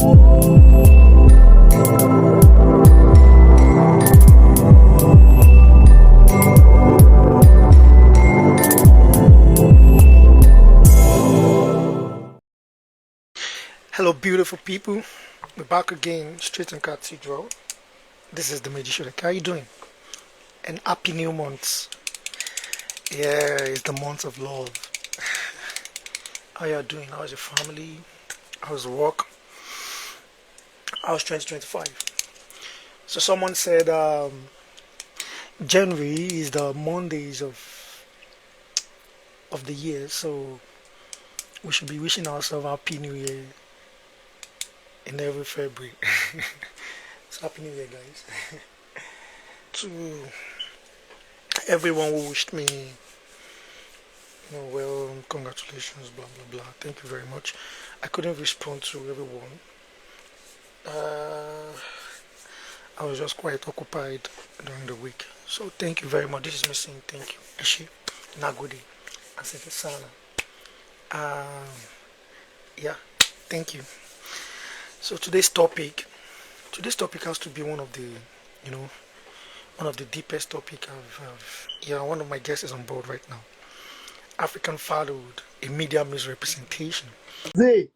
Hello, beautiful people. We're back again, straight in Cathedral. This is the Magician. How are you doing? And happy new month. Yeah, it's the month of love. How you doing? How's your family? How's work? How's 2025? So someone said January is the Mondays of the year, so we should be wishing ourselves happy new year in every February. So happy new year, guys. To everyone who wished me, well, congratulations, blah blah blah. Thank you very much. I couldn't respond to everyone. Uh, I was just quite occupied during the week. So thank you very much. This is me saying thank you. Eshi, Nagodi, Asante Sana. Um, yeah, thank you. So today's topic has to be one of the, you know, one of the deepest topic yeah, one of my guests is on board right now. African fatherhood, a media misrepresentation. Zay,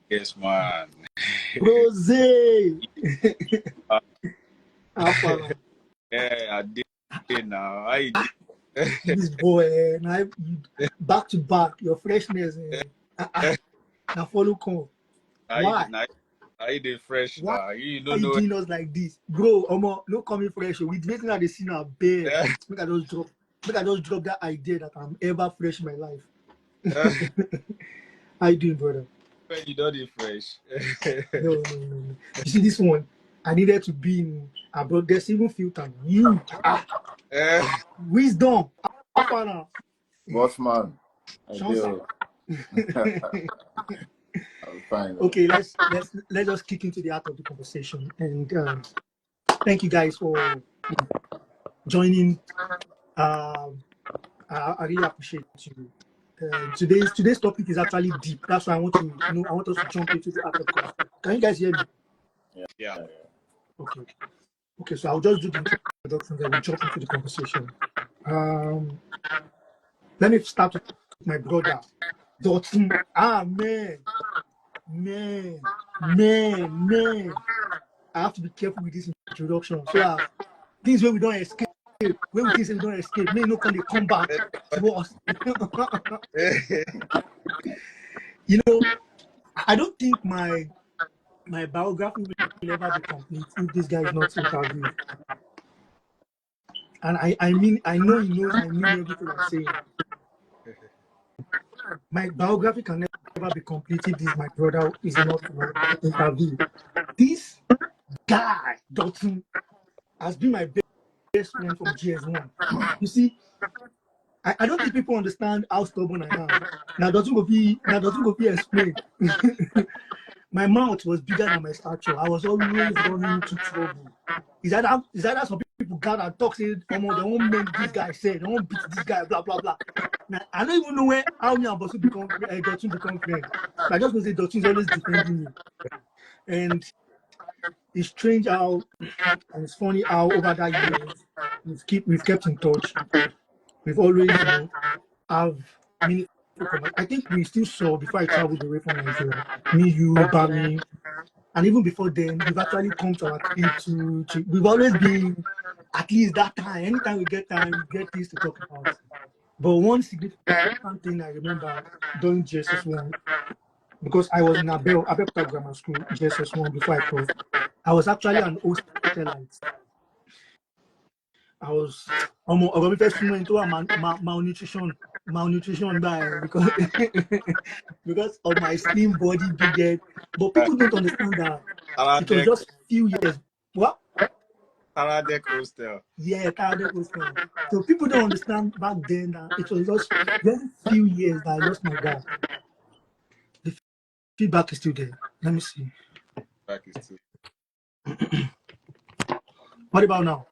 Yes, man. bro, Zay. Uh, How far? yeah, I did now. I did. This boy, now back to back, your freshness. Now follow come. I Why? did. I did fresh Why now. You are don't you know. doing us like this, bro? Omo, no coming fresh. We waiting at the scene now, beg. Make I just drop that idea that I'm ever fresh in my life. How you doing, brother? When you don't eat fresh. No. You see this one? I needed to be in abroad. There's even filter. You, wisdom. How far now? Bossman, I Chance. do. I'm fine. Okay, let's just kick into the art of the conversation. And thank you guys for joining. I really appreciate you. Today's topic is actually deep. That's why I want us to jump into the art of the conversation. Can you guys hear me? Yeah. Okay. So I'll just do the introduction, then we'll jump into the conversation. Let me start with my brother, Dotun. Man. I have to be careful with this introduction. So things where we don't escape, when we think we don't escape, may no come back to us. I don't think my biography will ever be complete if this guy is not interviewed. And I mean, I know he knows I mean everything I'm saying. My biography can never be complete if my brother is not interviewed. This guy, Dotun, has been my best friend from GS1. You see, I don't think people understand how stubborn I am. Now Dotun go be explained. My mouth was bigger than my stature. I was always running into trouble. Is that some people gather and talk, say, they won't make this guy say, they won't beat this guy, blah, blah, blah. Now, I don't even know how me and Dotun become friends. I just want to say Dotun is always defending me. And it's strange how, and it's funny how over that years, we've kept in touch. We've always, have meaningful conversations. I think we still saw before I traveled away from Nigeria. Me, you, Bami, and even before then, we've actually come to our crib to we've always been at least that time. Anytime we get time, we get things to talk about. But one significant thing I remember during GSS1, because I was in Abeokuta Grammar School, GSS1 before I crossed, I was actually an hostelite. I was first into a malnutrition by because of my slim body, big head. But people don't understand that it was just few years. What? Taradek hostel. Yeah, Taradek hostel. So people don't understand back then that it was just very few years that I lost my dad. The feedback is still there. Let me see. Back is still. What about now?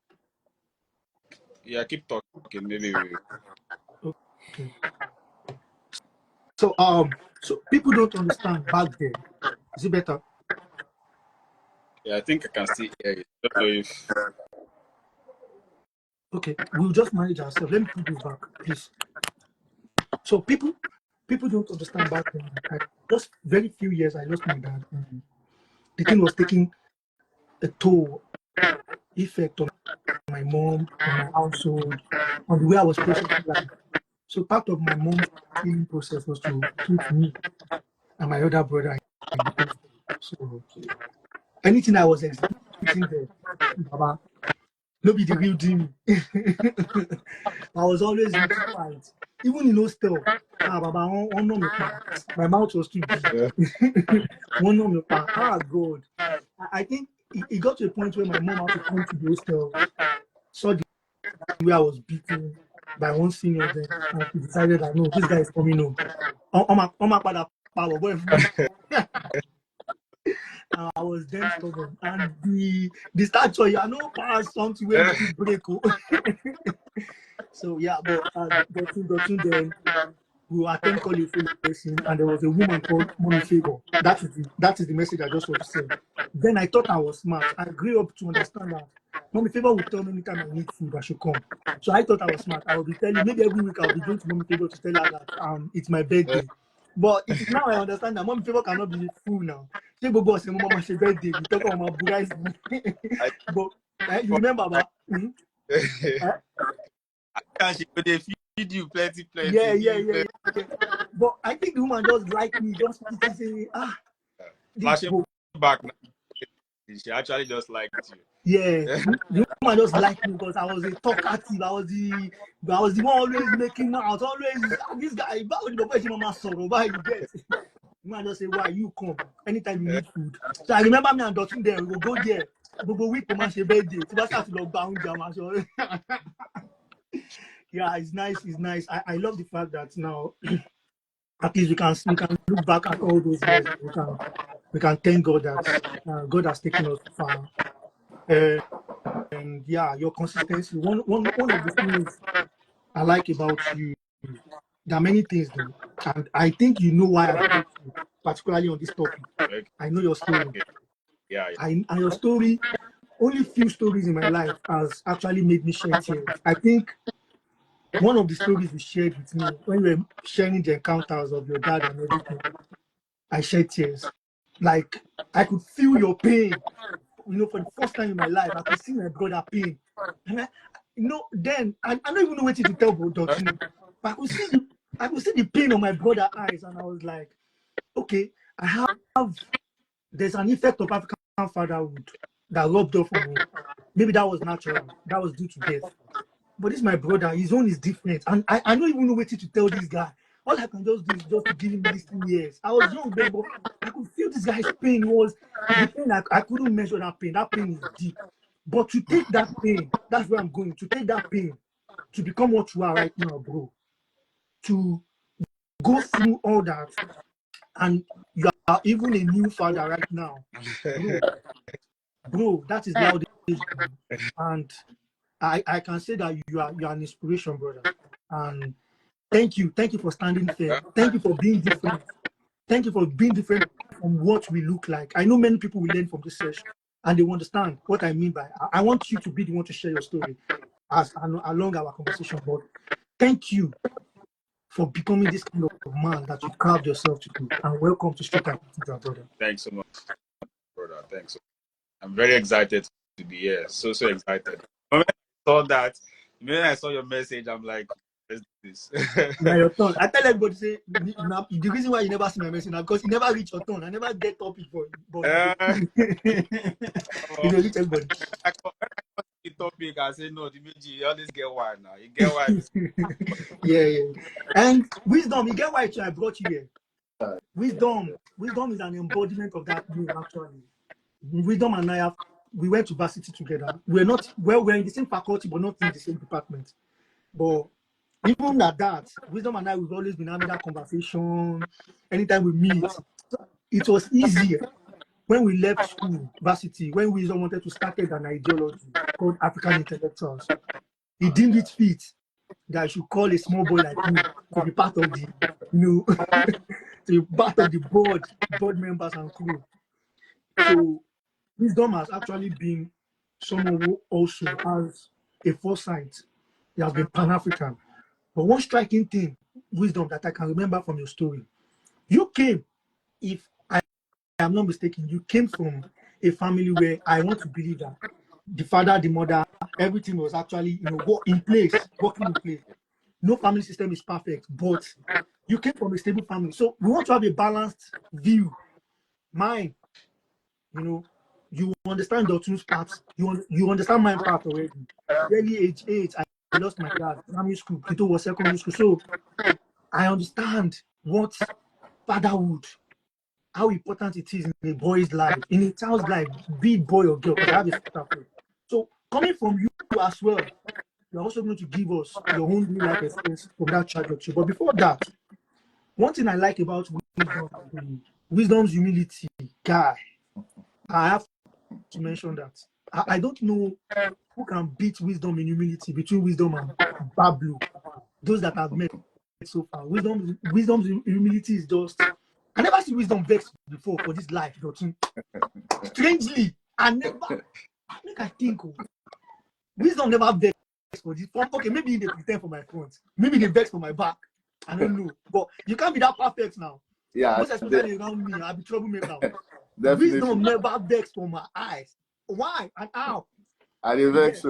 Yeah, keep talking. Maybe. Okay. So people don't understand back then. Is it better? Yeah, I think I can still hear it. I don't know if Okay, we'll just manage ourselves. Let me put this back, please. So people don't understand back then. Just very few years, I lost my dad. The thing was taking a toll, effect on my mom, on my household, on the way I was processing life. So part of my mom's healing process was to put me and my other brother in the hostel. So anything I was exhibiting there, Baba, no be the real deal. I was always into fights. Even in hostel, Baba, one no me pa. My mouth was too big. One no me pa. God. I think it got to a point where my mom had to come to the hostel, saw the way I was beaten by one senior there, and she decided that no, this guy is coming home. On my father power, boy. I was then stubborn, and the stature, you know, pass something where we fit break. So yeah, but Dotun then we attend college full lesson, and there was a woman called Mommy Favor. That is the message I just want to send. Then I thought I was smart. I grew up to understand that Mommy Favor would tell me anytime I need food, I should come. So I thought I was smart. I would be telling, maybe every week I'll be going to Mommy Favor to tell her that it's my birthday. But it is now I understand that Mommy Favor cannot be full now. Say Bobo say Mama she birthday. We talk about my burais. I But you remember about can she could feed you plenty, yeah, give yeah, you yeah, plenty. yeah. But I think the woman just liked me, just pity say, this Flashing boy. back now. She actually just liked Yeah, you. the woman just liked me because I was a talkative. I was the one always making mouth, always this guy. But when the mama sorrow, why you get? The woman just say, why you come anytime you need food. So I remember me and Dotun there. We will go there. We go week for my birthday. So I start to log bound jam. Yeah, it's nice. It's nice. I love the fact that now at least we can look back at all those years. We can thank God that God has taken us far. And yeah, your consistency. One of the things I like about you, there are many things though, and I think you know why I brought you, particularly on this topic. Okay. I know your story. Yeah, And your story, only few stories in my life has actually made me shed tears. I think one of the stories you shared with me when you were sharing the encounters of your dad and everything, I shed tears. Like I could feel your pain. For the first time in my life, I could see my brother pain. And then I don't even know what to tell about Dotun. But I could see the pain on my brother's eyes, and I was like, okay, I have there's an effect of African fatherhood that rubbed off on me. Maybe that was natural, that was due to death. But this my brother, his own is different. And I don't even know what to tell this guy. All I can just do is just to give him listening ears. I was young then, but I could feel this guy's pain. It was the pain I couldn't measure that pain. That pain is deep. But to take that pain, that's where I'm going. To take that pain to become what you are right now, bro. To go through all that, and you are even a new father right now, bro. That is loud, and I can say that you are an inspiration, brother. And thank you for standing fair. Thank you for being different. Thank you for being different from what we look like. I know many people will learn from this session and they will understand what I mean by I want you to be the one to share your story along our conversation. But thank you for becoming this kind of man that you carved yourself to do. And welcome to Street and Cathedral, brother. thanks so much, brother. Thanks. I'm very excited to be here. So excited. When I saw your message, I'm like, let's do this. Now your turn. I tell everybody say the reason why you never see my message now because you never reach your turn. I never get topic for you, but you know reach everybody. I come the topic, I say no, the Meji, you always get one now. You get one. Yeah. And wisdom, you get why I brought you here. Wisdom is an embodiment of that name, actually. Wisdom and we went to varsity together. We're in the same faculty, but not in the same department. But even at that, Wisdom and we've always been having that conversation. Anytime we meet, it was easier when we left school, varsity, when Wisdom wanted to start an ideology called African Intellectuals. He deemed it fit that I should call a small boy like me to be part of the, So part of the board members and crew. So wisdom has actually been someone who also has a foresight. He has been Pan-African. But one striking thing, wisdom, that I can remember from your story, you came, if I am not mistaken, you came from a family where I want to believe that the father, the mother, everything was actually, working in place. No family system is perfect, but you came from a stable family. So we want to have a balanced view. Mine, you understand Dotun's parts. You understand my part already. Early age 8, I lost my dad. Primary school, Kito was secondary school. So I understand what fatherhood, how important it is in a boy's life, in a child's life, be it boy or girl, because I have a sister. So coming from you as well, you're also going to give us your own real life experience from that trajectory. But before that, one thing I like about wisdom's humility, guy, I have to mention that. I don't know who can beat wisdom in humility between wisdom and Bablu. Those that I've met so far. Wisdom's humility is just. I never see wisdom vex before for this life, Dotun. Strangely, I make I think wisdom never vex for this. Okay, maybe they pretend for my front, maybe they vex for my back. I don't know, but you can't be that perfect now. Yeah, most especially around me, I'll be troublemaker. definitely. Wisdom never vex for my eyes. Why and how? I didn't vex.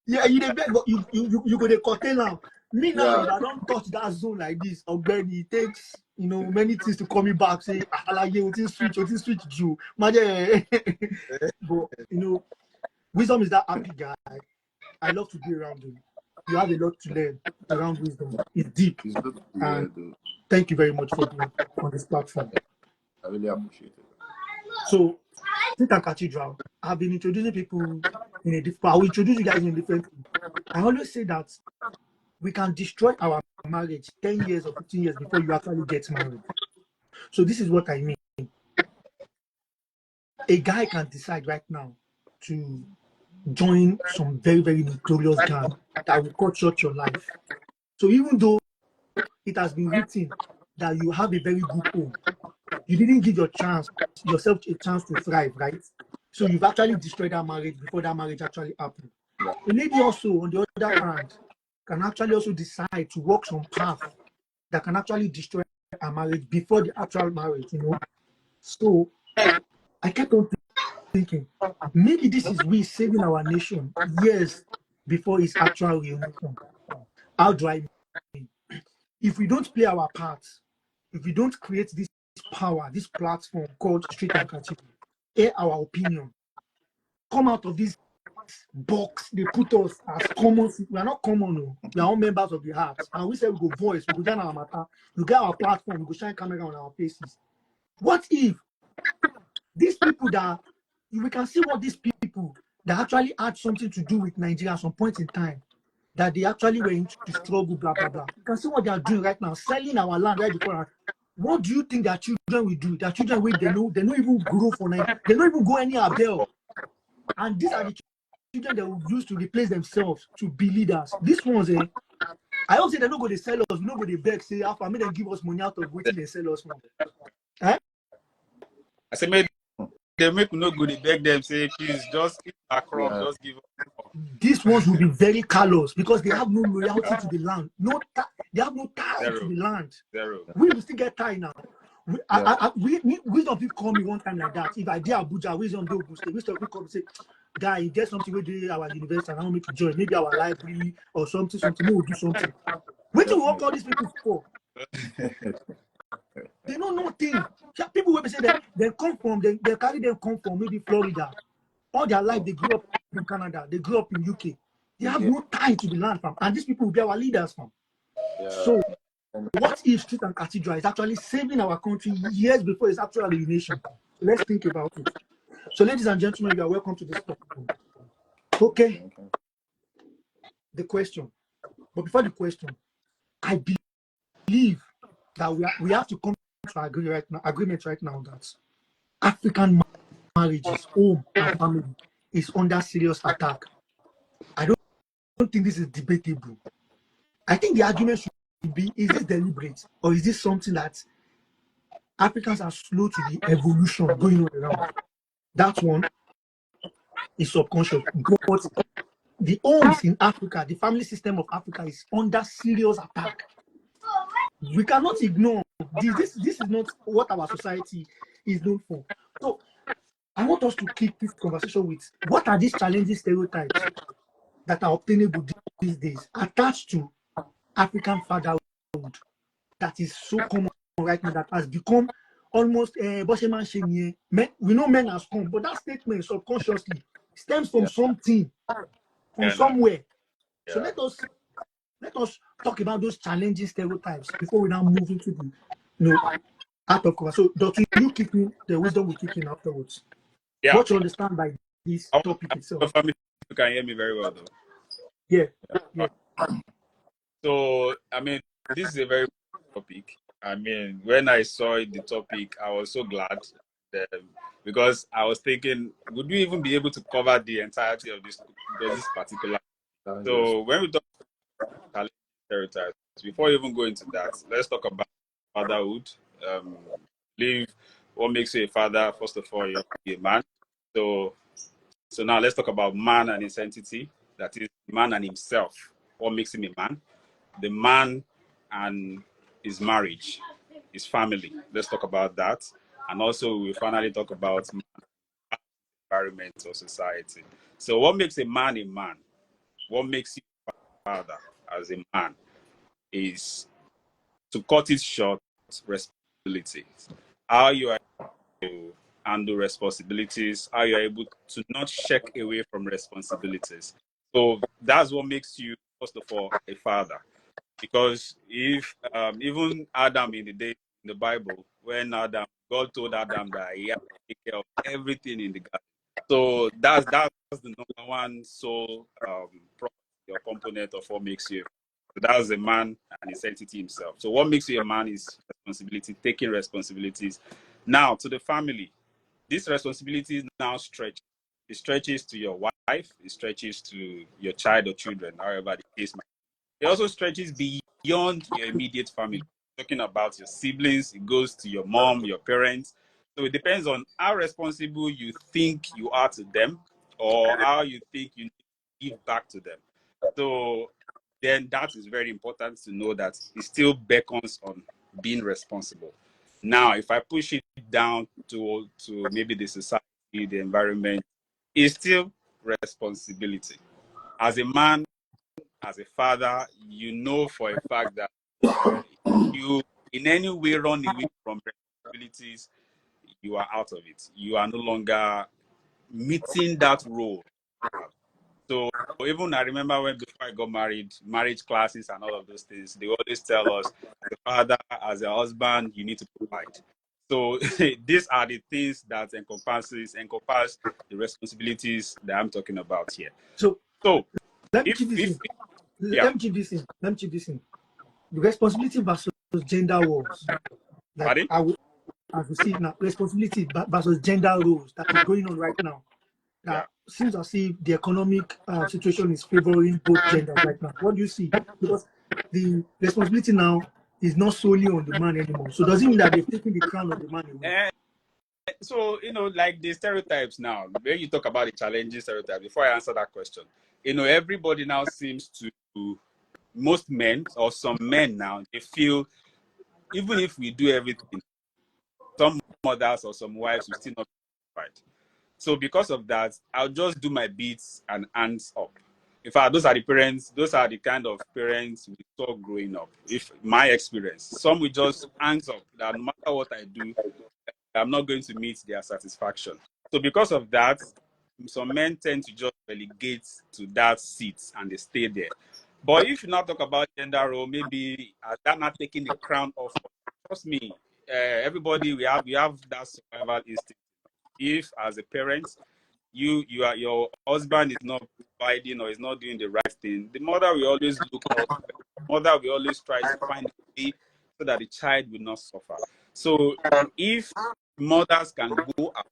Yeah, you dey vex, but you go dey curtail now. Me now, Yeah. if I don't touch that zone like this, Ogbeni, it takes many things to call me back. Say, like you switch you, but wisdom is that happy guy. I love to be around him. You have a lot to learn around wisdom. It's deep. It's good to be And here, though. thank you very much for being on this platform. I really appreciate it. So, Titan Cathedral, I've been introducing people in a different. I will introduce you guys in a different way. I always say that we can destroy our marriage 10 years or 15 years before you actually get married. So this is what I mean. A guy can decide right now to join some very, very notorious gang that will cut short your life. So even though it has been written that you have a very good home, you didn't give yourself a chance to thrive, right? So you've actually destroyed that marriage before that marriage actually happened. A lady also, on the other hand, can actually also decide to walk some path that can actually destroy a marriage before the actual marriage, So I kept on thinking, maybe this is we saving our nation years before its actual reunion. How do I mean? If we don't play our part, if we don't create this power, this platform called Street and Cathedral, air our opinion, come out of this box they put us as common. We are not common, no. We are all members of the heart. And we say we go voice, we go down our matter, we get our platform, we go shine camera on our faces. What if these people that we can see what these people that actually had something to do with Nigeria at some point in time, that they actually were into struggle, blah blah blah. You can see what they are doing right now, selling our land right before us. What do you think their children will do? Their children will they don't even grow for night, they don't even go any abel. And these are the children they will use to replace themselves to be leaders. These ones, I don't say they're not going to sell us, we not going to beg, say, after me, they give us money out of waiting they sell us from. I say, maybe they make no good. They beg them, say, please, just eat our crop, just give us. These ones will be very callous because they have no loyalty to the land. They have no tie to the land. Zero. We will still get tied now. Wisdom people call me one time like that. If I did Abuja, wisdom do Wisdom people come and say, guy, you get something we do our university and I want me to join, maybe our library or something, we will do something. What do we want all these people for? They know nothing. People will say that they carry them come from maybe Florida. All their life they grew up in Canada, they grew up in UK. They have no tie to the land, fam. And these people will be our leaders, fam. So what if Street and Cathedral is actually saving our country years before its actual alienation? Let's think about it. So, ladies and gentlemen, you are welcome to this platform. Okay. The question. But before the question, I believe that we have to come to agreement right now that African marriages, home and family is under serious attack. I don't think this is debatable. I think the argument should be, is this deliberate, or is this something that Africans are slow to the evolution going on around? That one is subconscious. But the homes in Africa, the family system of Africa is under serious attack. We cannot ignore this. This is not what our society is known for. So I want us to keep this conversation with what are these challenging stereotypes that are obtainable these days attached to African fatherhood that is so common right now, that has become almost we know men has come, but that statement subconsciously stems from Yeah. something, from Yeah. No. somewhere. So Yeah. let us talk about those challenging stereotypes before we now move into the art of cover. So Dotun, you keep in the wisdom will kick in afterwards. Yeah. What you understand by this topic itself? Confirm if you can hear me very well, though. Yeah, Yeah. yeah. So, I mean, this is a very topic. I mean, when I saw the topic, I was so glad because I was thinking, would we even be able to cover the entirety of this particular? So, when we talk about stereotypes, before we even go into that, let's talk about fatherhood. Leave what makes you a father. First of all, you have to be a man. So now let's talk about man and his entity. That is, man and himself. What makes him a man? The man and his marriage, his family. Let's talk about that. And also we'll finally talk about environment or society. So what makes a man a man? What makes you a father as a man is, to cut it short, responsibilities. How you are able to handle responsibilities, how you are able to not shirk away from responsibilities. So that's what makes you, first of all, a father. Because if even Adam in the Bible, when God told Adam that he had to take care of everything in the garden. So that's the number one soul property or component of what makes you. So that's a man and his entity himself. So what makes you a man is responsibility, taking responsibilities. Now to the family, this responsibility now stretch. It stretches to your wife, it stretches to your child or children, however the case might. It also stretches beyond your immediate family. Talking about your siblings, it goes to your mom, your parents. So it depends on how responsible you think you are to them, or how you think you need to give back to them. So then that is very important to know that it still beckons on being responsible. Now, if I push it down to maybe the society, the environment, it's still responsibility. As a man, as a father, you know for a fact that you in any way run away from responsibilities, you are out of it. You are no longer meeting that role. So even I remember when before I got married, marriage classes and all of those things, they always tell us, as a father, as a husband, you need to provide. So these are the things that encompass the responsibilities that I'm talking about here. So So let me keep if this in. if yeah, Let me keep this in. Let me keep this in. The responsibility versus gender wars. Like pardon? as we see now, responsibility versus gender roles that is going on right now. Yeah. That seems as if the economic situation is favoring both genders right now. What do you see? Because the responsibility now is not solely on the man anymore. So does it mean that they've taken the crown of the man away? So, like the stereotypes now, when you talk about the challenging stereotypes, before I answer that question, everybody now seems to, most men or some men now, they feel even if we do everything, some mothers or some wives will still not be satisfied. So because of that, I'll just do my bits and hands up. In fact, those are the kind of parents we saw growing up. If my experience, some will just hands up that no matter what I do, I'm not going to meet their satisfaction. So because of that, some men tend to just relegate to that seat and they stay there. But if you now talk about gender role, maybe that not taking the crown off. Trust me, everybody we have that survival instinct. If as a parent, your husband is not providing or is not doing the right thing, the mother will always look elsewhere. The mother will always try to find a way so that the child will not suffer. So if mothers can go out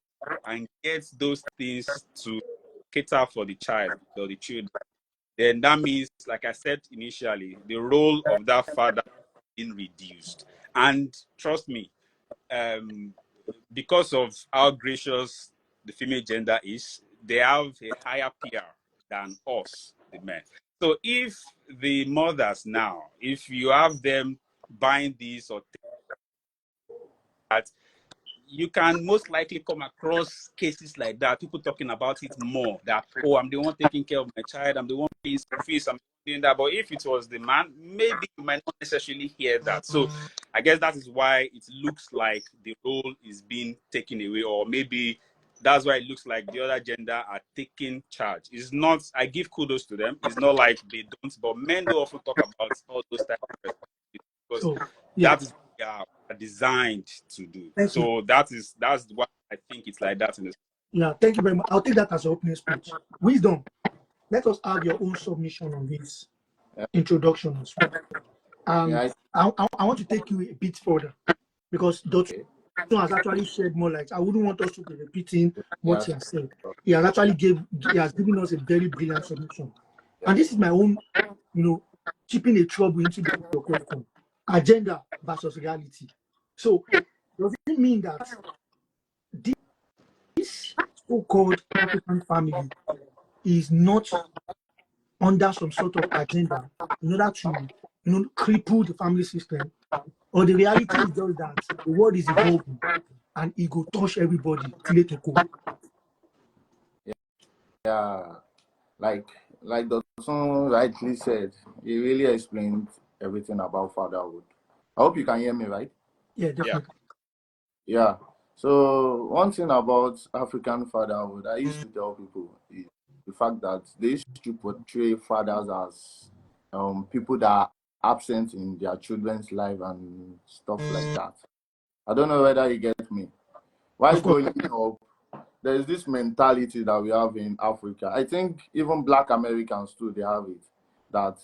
and get those things to cater for the child or the children, then that means, like I said initially, the role of that father being reduced. And trust me, because of how gracious the female gender is, they have a higher PR than us, the men. So if the mothers now, if you have them buying this or that, you can most likely come across cases like that, people talking about it more, that, oh, I'm the one taking care of my child, I'm the one paying school fees, I'm doing that. But if it was the man, maybe you might not necessarily hear that. So I guess that is why it looks like the role is being taken away, or maybe that's why it looks like the other gender are taking charge. It's not, I give kudos to them. It's not like they don't, but men don't often talk about all those types of responsibilities, because So yeah, that is what they are designed to do. thank you. So that's why I think it's like that in this. Yeah, thank you very much. I'll take that as an opening speech. Wisdom, let us have your own submission on this introduction as well. And Yeah, I want to take you a bit further, because Dotun okay. has actually shared more light. I wouldn't want us to be repeating what Yes. he has said. He has given us a very brilliant submission. Yeah. And this is my own, chipping a trouble into your question. Agenda versus reality. So does it mean that this so-called African family is not under some sort of agenda in order to, cripple the family system? Or the reality is just that the world is evolving and it go touch everybody till it go. Yeah. Like Dotun rightly said, he really explained everything about fatherhood. I hope you can hear me, right? Yeah, Yeah. definitely. Yeah. So one thing about African fatherhood, I used to tell people is the fact that they used to portray fathers as people that are absent in their children's life and stuff like that. I don't know whether you get me. While Of course. growing up, there's this mentality that we have in Africa. I think even Black Americans too, they have it. That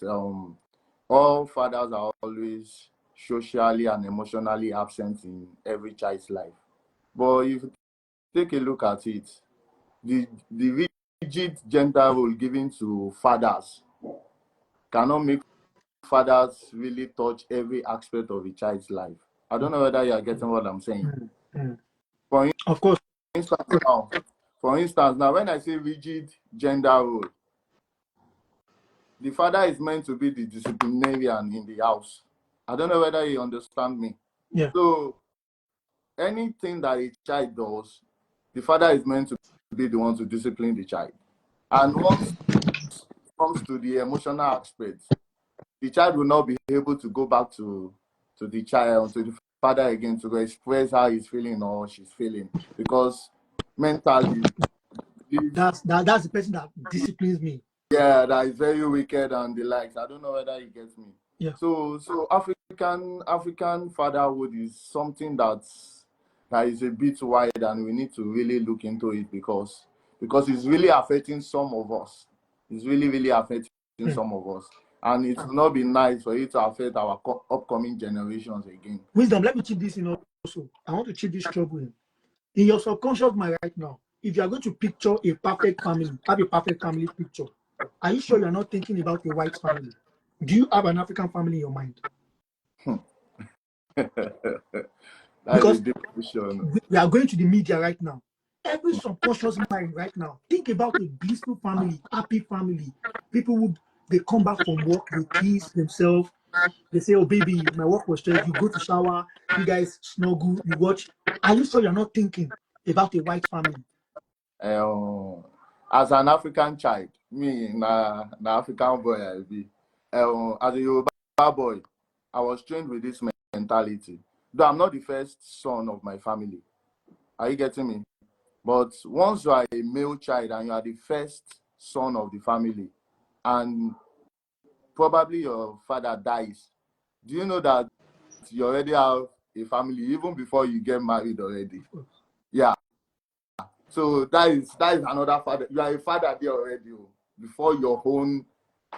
all fathers are always socially and emotionally absent in every child's life. But if you take a look at it, the rigid gender role given to fathers cannot make fathers really touch every aspect of a child's life. I don't know whether you are getting what I'm saying. Mm. For Of course. instance, now, when I say rigid gender role, the father is meant to be the disciplinarian in the house. I don't know whether you understand me. Yeah. So anything that a child does, the father is meant to be the one to discipline the child. And once it comes to the emotional aspect, the child will not be able to go back to the child, to the father again, to express how he's feeling or she's feeling, because mentally, That's the person that disciplines me. yeah, that is very wicked and the likes. I don't know whether he gets me. Yeah. So African fatherhood is something that is a bit wide, and we need to really look into it, because it's really affecting some of us. It's really, really affecting some of us. And it will not be nice for it to affect our upcoming generations again. Wisdom, let me chip this in also. I want to chip this trouble in. In your subconscious mind right now, if you are going to picture a perfect family, have a perfect family picture, are you sure you're not thinking about a white family? Do you have an African family in your mind? That is a Because deep question. we are going to the media right now. Every subconscious mind right now, think about a blissful family, happy family. People who they come back from work, they kiss themselves. They say, "Oh baby, my work was stressed." You go to shower, you guys snuggle, you watch. Are you sure you're not thinking about a white family? As an African child, me na African boy I be. As a Yoruba boy, I was trained with this mentality. Though I'm not the first son of my family. Are you getting me? But once you are a male child and you are the first son of the family, and probably your father dies, do you know that you already have a family even before you get married already? Yeah. So that is another father. You are a father there already, before your own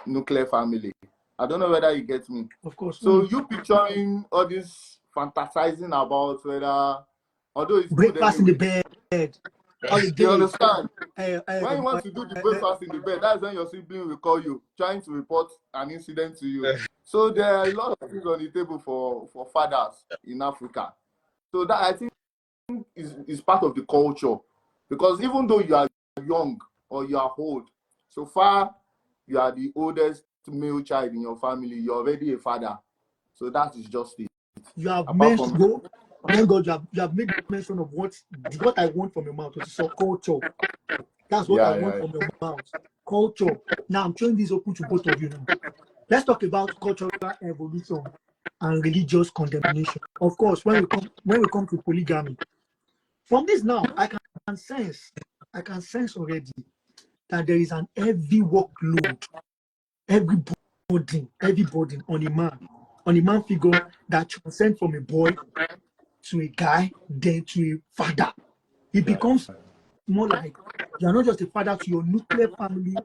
nuclear family. I don't know whether you get me. Of course. So you picturing all this fantasizing about whether, although it's good Breakfast in the anyway. bed, You holiday. understand? When you want to do the breakfast in the bed, that's when your sibling will call you, trying to report an incident to you. So there are a lot of things on the table for fathers in Africa. So that I think is part of the culture. Because even though you are young or you are old, so far you are the oldest male child in your family, you're already a father. So that is just it. You have Apart mentioned, from thank God, you have made mention of what I want from your mouth, which is so culture. That's what I want from your mouth. Culture. Now I'm throwing this open to both of you now. Let's talk about cultural evolution and religious condemnation. Of course, when we come to polygamy, from this now, I can sense already that there is an heavy workload, heavy burden on a man figure that transcends from a boy to a guy, then to a father. It becomes more like you are not just a father to your nuclear family,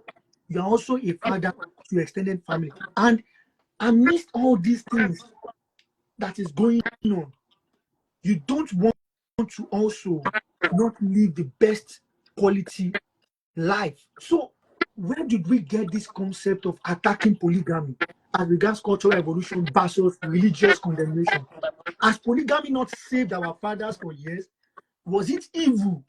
you are also a father to your extended family. And amidst all these things that is going on, you don't want to also not live the best quality life. So where did we get this concept of attacking polygamy as regards cultural evolution versus religious condemnation? Has polygamy not saved our fathers for years? Was it evil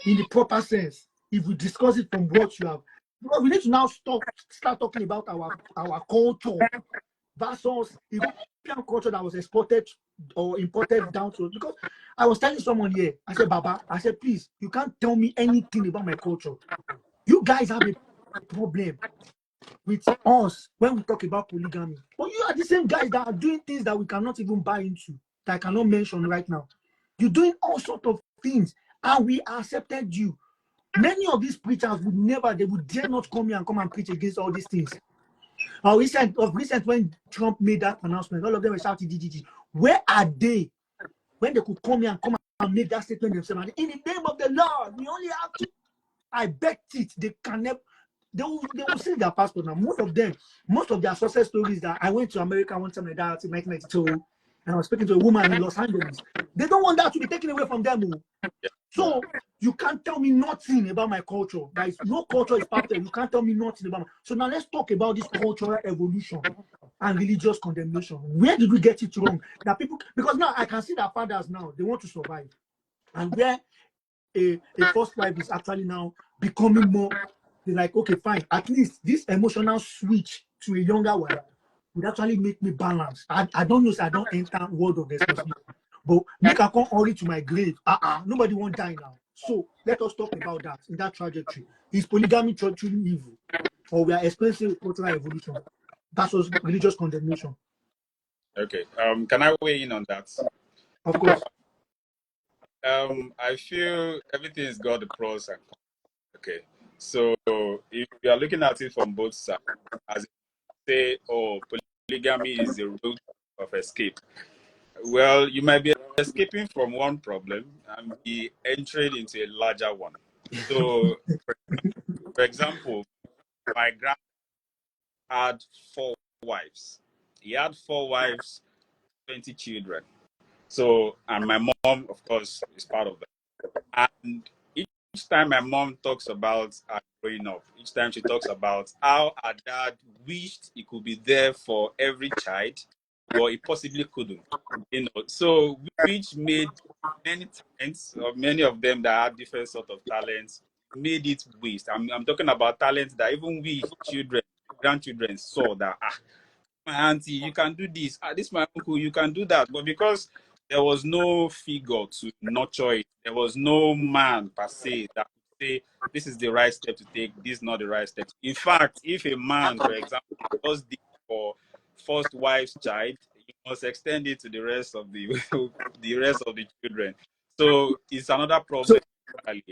in the proper sense if we discuss it from what you have? Because we need to now start talking about our culture versus European culture that was exported or imported down to us. Because I was telling someone here, I said, Baba, I said, please, you can't tell me anything about my culture. You guys have a problem with us when we talk about polygamy. But you are the same guys that are doing things that we cannot even buy into, that I cannot mention right now. You're doing all sorts of things, and we accepted you. Many of these preachers they would dare not come here and come and preach against all these things. Recent when Trump made that announcement, all of them were shouting, DGG. Where are they when they could come here and make that statement themselves? In the name of the Lord, we only have to. I bet it they can never. They will see their passport now. Most of their success stories that I went to America one time like that in 1992, and I was speaking to a woman in Los Angeles. They don't want that to be taken away from them. So you can't tell me nothing about my culture. No culture is perfect. You can't tell me nothing about So now let's talk about this cultural evolution and religious condemnation. Where did we get it wrong? That people, because now I can see that fathers now, they want to survive. And where a first wife is actually now becoming more, they're like, okay, fine. At least this emotional switch to a younger wife would actually make me balance. I don't know, so I don't enter world of responsibility. But make I come only to my grave. Nobody won't die now. So let us talk about that in that trajectory. Is polygamy truly evil? Or we are experiencing cultural evolution versus religious condemnation? Okay. Can I weigh in on that? Of course. I feel everything's got the pros and cons. Okay. So if you are looking at it from both sides, as say, oh, polygamy is the route of escape. Well, you might be escaping from one problem and be entering into a larger one. So, for example, my grand had 4 wives. He had 4 wives, 20 children. So, and my mom, of course, is part of that. And each time my mom talks about her growing up, each time she talks about how her dad wished he could be there for every child, but he possibly couldn't. So which made many talents, or many of them that have different sort of talents, made it waste. I'm talking about talents that even we children, grandchildren saw that my auntie, you can do this. This my uncle, you can do that. But because there was no figure to nurture it, there was no man per se that could say this is the right step to take, this is not the right step. In fact, if a man, for example, does this for first wife's child, you must extend it to the rest of the the rest of the children. So it's another So, problem. Entirely.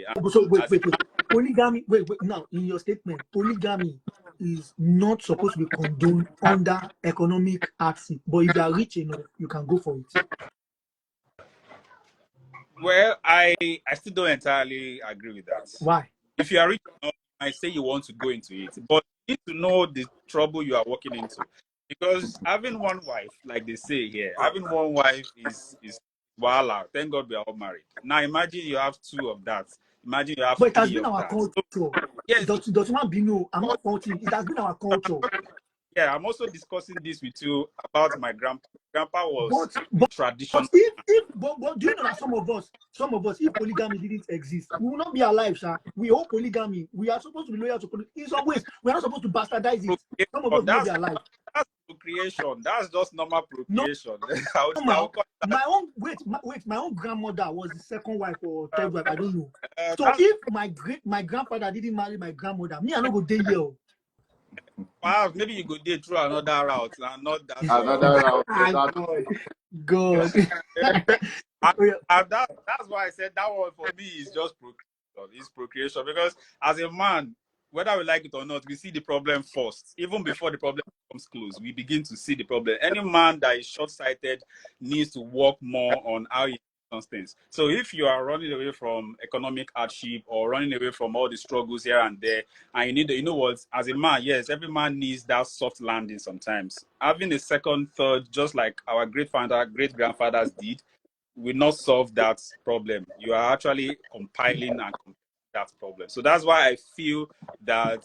wait. Polygamy, wait. Now, in your statement, polygamy is not supposed to be condoned under economic hardship. But if you are rich enough, you can go for it. Well, I still don't entirely agree with that. Why? If you are rich enough, you might say you want to go into it, but you need to know the trouble you are walking into. Because having one wife, like they say here, having one wife is voila. Thank God we are all married. Now imagine you have 2 of that. Imagine you have But it three has been of our that. So, culture. yes, Does not be no. I'm not faulting. It has been our culture. yeah, I'm also discussing this with you about my grandpa. Grandpa was But a but traditional. but do you know that some of us, if polygamy didn't exist, we will not be alive, sir. We hold polygamy. We are supposed to be loyal to polygamy. In some ways, we are not supposed to bastardize it. Some of us Procreation. will not be alive. That's procreation. That's just normal No, procreation. I would normal. call it that. My own grandmother was the second wife or third wife. I don't know. So That's if my grandfather didn't marry my grandmother, me I no go dey here. perhaps maybe you go there through another route and not that Another round. Ah, God. and, Oh, yeah. and that's why I said that one for me is just procreation. It's procreation because as a man, whether we like it or not, we see the problem first. Even before the problem comes close, we begin to see the problem. Any man that is short-sighted needs to work more on how he does things. So if you are running away from economic hardship or running away from all the struggles here and there, and you need, you know what, as a man, yes, every man needs that soft landing sometimes. Having a second, third, just like our great grandfathers did, will not solve that problem. You are actually compiling and that problem. So that's why I feel that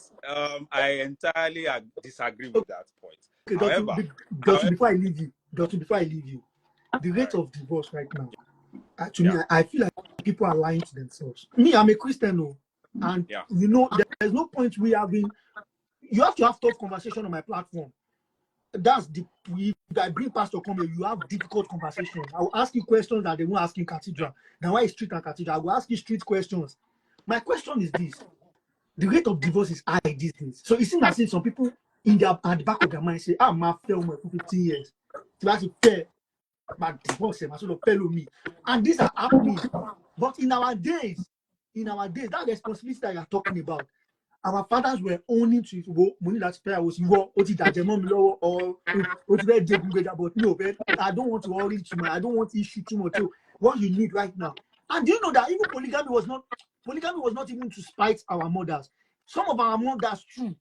I entirely disagree with that point. Okay, However, Dotun, before I leave you, the all rate right, of divorce right now, to me, yeah, I feel like people are lying to themselves. Me, I'm a Christian, oh, and yeah, there's no point we have been. You have to have tough conversation on my platform. That's the if I bring pastor come here, you have difficult conversation. I will ask you questions that they won't ask in cathedral. Now why is street and cathedral? I will ask you street questions. My question is this: the rate of divorce is high these days. So it seems as if some people at the back of their mind say, "Ah, my fair for 15 years. So that's fair, but divorce, my sort of fellow me." And these are happening. But in our days, that responsibility that you're talking about, our fathers were owning to it. Money that spare was or but no, I don't want to worry too much. I don't want to issue too much. So what you need right now. And do you know that even polygamy was not even to spite our mothers. Some of our mothers too.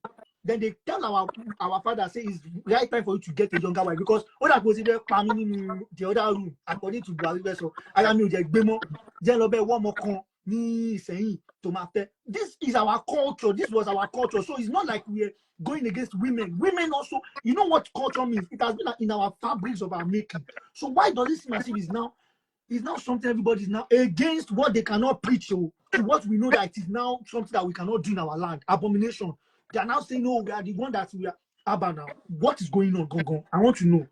Then they tell our father say it's right time for you to get a younger wife because all that was either coming in the other room according to Buhari. So I am one more con saying to my pet. This is our culture. This was our culture. So it's not like we're going against women. Women also, you know what culture means? It has been like in our fabrics of our making. So why does it seem as if it's now something everybody is now against what they cannot preach to what we know that it is now something that we cannot do in our land? Abomination. They are now saying, no, we are the one that we are Abba now. What is going on, Gongon? I want to know.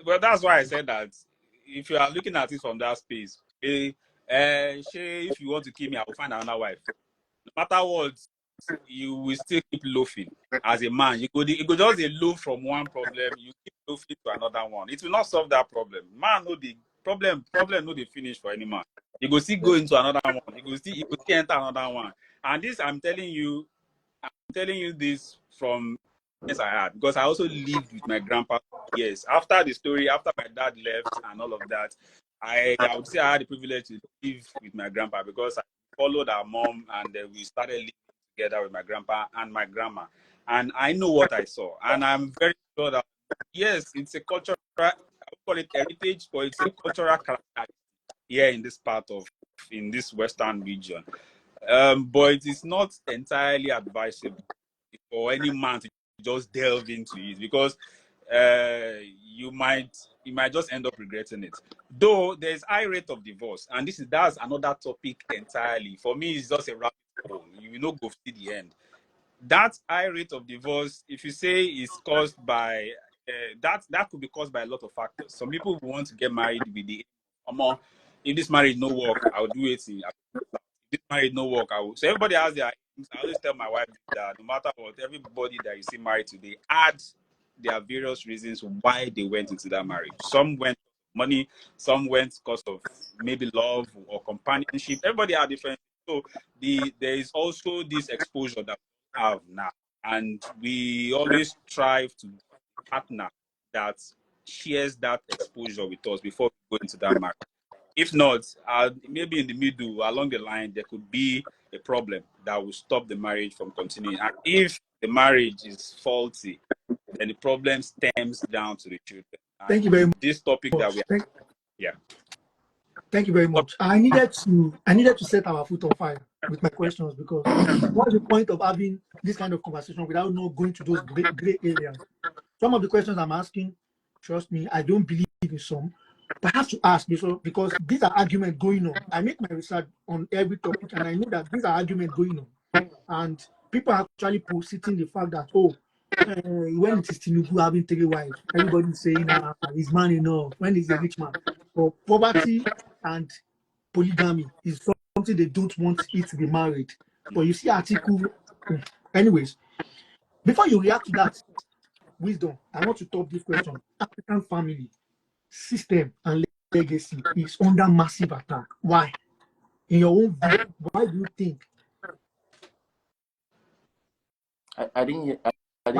well, that's why I said that if you are looking at it from that space, if you want to kill me, I will find another wife. No matter what, you will still keep loafing as a man. You go just a loaf from one problem, you keep loafing to another one. It will not solve that problem. Man, no the problem no dey finish for any man. You go still go into another one. You go still enter another one. And this I'm telling you this from yes I had because I also lived with my grandpa. Yes, after the story, after my dad left and all of that, I would say I had the privilege to live with my grandpa because I followed our mom and we started living together with my grandpa and my grandma. And I know what I saw. And I'm very sure that, yes, it's a cultural, I would call it heritage, but it's a cultural character here in this in this Western region. But it is not entirely advisable for any man to just delve into it because you might just end up regretting it. Though there's high rate of divorce, and that's another topic entirely. For me, it's just a rabbit hole. You will not go see the end. That high rate of divorce, if you say is caused by that could be caused by a lot of factors. Some people want to get married with the if this marriage no work, I'll do it. If this marriage no work, I will. So everybody has their aims. I always tell my wife that no matter what, everybody that you see married today had their various reasons why they went into that marriage. Some went money, some went because of maybe love or companionship. Everybody had different. So there is also this exposure that we have now, and we always strive to partner that shares that exposure with us before we go into that marriage. If not, maybe in the middle, along the line, there could be a problem that will stop the marriage from continuing. And if the marriage is faulty, then the problem stems down to the children. Thank you And very with this topic that much. we have, yeah. Thank you very much. I needed to set our foot on fire with my questions because what's the point of having this kind of conversation without not going to those gray areas? Some of the questions I'm asking, trust me, I don't believe in some, but I have to ask because these are arguments going on. I make my research on every topic, and I know that these are arguments going on, and people are actually positing the fact that when it is Tinubu having 3 wives, everybody's saying he's man enough when he's a rich man. But poverty and polygamy is something they don't want it to be married. But you see article, anyways. Before you react to that, wisdom, I want to top this question. African family system and legacy is under massive attack. Why? In your own view, why do you think? I didn't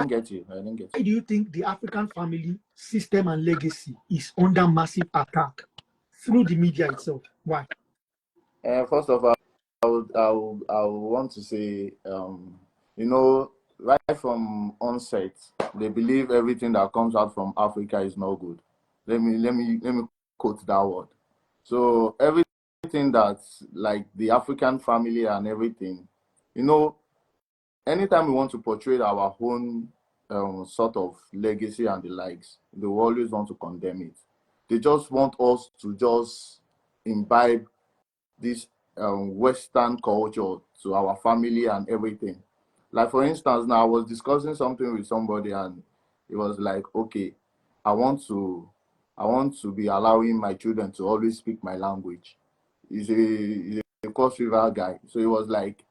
get you. I didn't get Why you. do you think the African family system and legacy is under massive attack through the media itself? Why? First of all, I would want to say, right from onset, they believe everything that comes out from Africa is no good. Let me quote that word. So everything that's like the African family and everything, anytime we want to portray our own sort of legacy and the likes, they will always want to condemn it. They just want us to just imbibe this Western culture to our family and everything. Like for instance, now I was discussing something with somebody and it was like, okay, I want to be allowing my children to always speak my language. He's a Cross River guy. So it was like,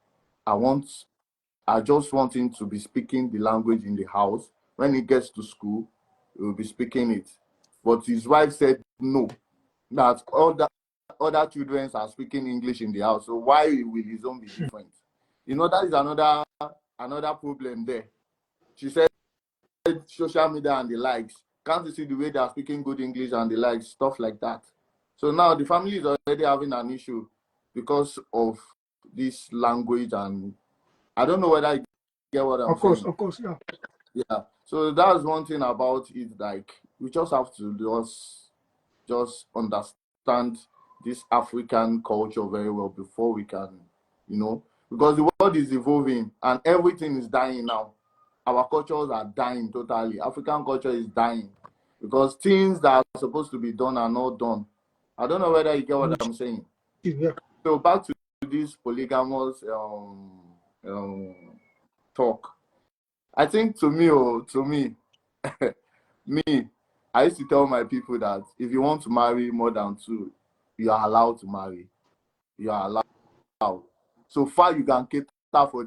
I just want him to be speaking the language in the house. When he gets to school, he will be speaking it. But his wife said no, that all the other children are speaking English in the house. So why will his own be different? That is another problem there. She said social media and the likes. Can't you see the way they are speaking good English and the likes, stuff like that. So now the family is already having an issue because of this language, and I don't know whether you get what I'm saying. Of course, yeah. Yeah. So that's one thing about it. Like we just have to just understand this African culture very well before we can, because the world is evolving and everything is dying now. Our cultures are dying totally. African culture is dying because things that are supposed to be done are not done. I don't know whether you get what I'm saying. Yeah. So back to this polygamous talk. I think to me, me, I used to tell my people that if you want to marry more than 2, you are allowed to marry. You are allowed. So far you can cater for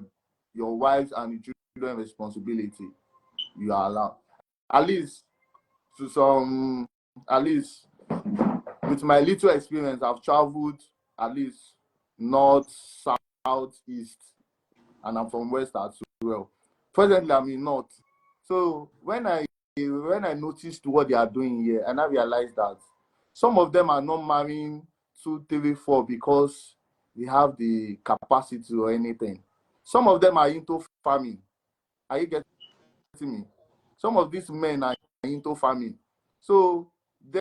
your wives and the children responsibility. You are allowed. At least with my little experience, I've traveled at least north, south, east, and I'm from west as well. Presently, I'm in north. So when I noticed what they are doing here, and I realized that some of them are not marrying 2, 3, 4 because they have the capacity or anything. Some of them are into farming. Are you getting me? Some of these men are into farming. So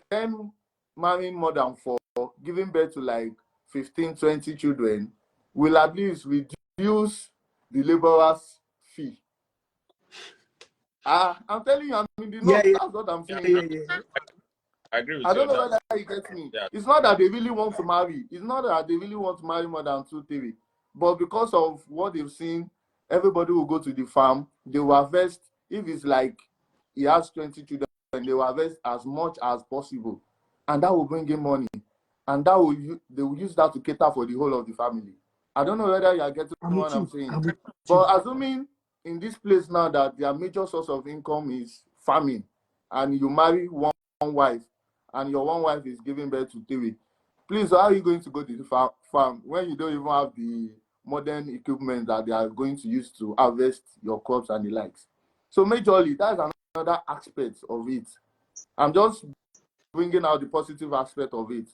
them marrying more than 4, giving birth to like 15, 20 children will at least reduce the laborer's fee. I'm telling you, I'm in the north. That's what I'm saying. Yeah. I agree with I you don't on know that. whether you get me. Yeah. It's not that they really want to marry. It's not that they really want to marry more than 2, 3. But because of what they've seen, everybody will go to the farm. They will harvest. If it's like he has 20 children, they will harvest as much as possible. And that will bring in money. And they will use that to cater for the whole of the family. I don't know whether you are getting I'm what with I'm you. saying. I'm with you. But assuming in this place now that their major source of income is farming, and you marry one wife, and your one wife is giving birth to 3, please, how are you going to go to the farm when you don't even have the modern equipment that they are going to use to harvest your crops and the likes? So majorly, that's another aspect of it. I'm just bringing out the positive aspect of it.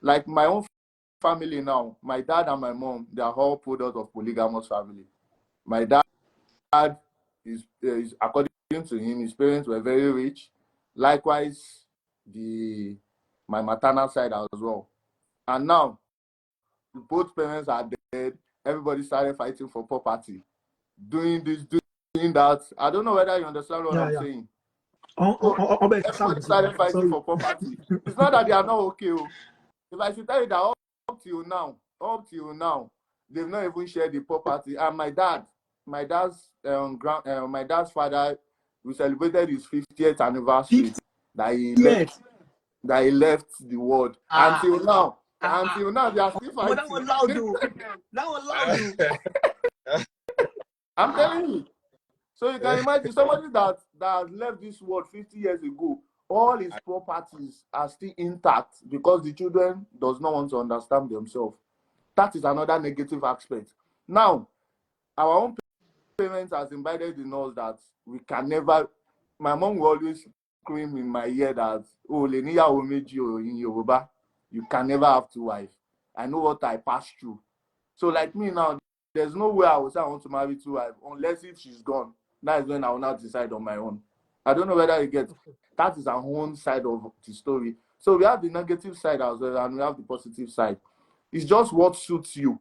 Like my own family now, my dad and my mom, they are all product of polygamous family. My dad is according to him, his parents were very rich. Likewise, my maternal side as well. And now both parents are dead. Everybody started fighting for property, doing this, doing that. I don't know whether you understand what Yeah, I'm yeah. saying. So Oh, everybody started fighting sorry. for property. It's not that they are not okay. If I should tell you that up till now, they've not even shared the property. And my dad's father, we celebrated his 50th anniversary 50 that he left years. that he left the world. Ah, Until now, they are still but that was fighting. loud though. That was loud though. I'm Ah, telling you. So you can imagine somebody that left this world 50 years ago, all his properties are still intact because the children does not want to understand themselves. That is another negative aspect. Now, our own parents has invited in us that we can never. My mom will always scream in my ear that, "Oh, Leniya Omeji in Yoruba, you can never have two wives." I know what I passed through. So, like me now, there's no way I will say I want to marry two wives unless if she's gone. That is when I will not decide on my own. I don't know whether you get. That is our own side of the story. So we have the negative side as well, and we have the positive side. It's just what suits you.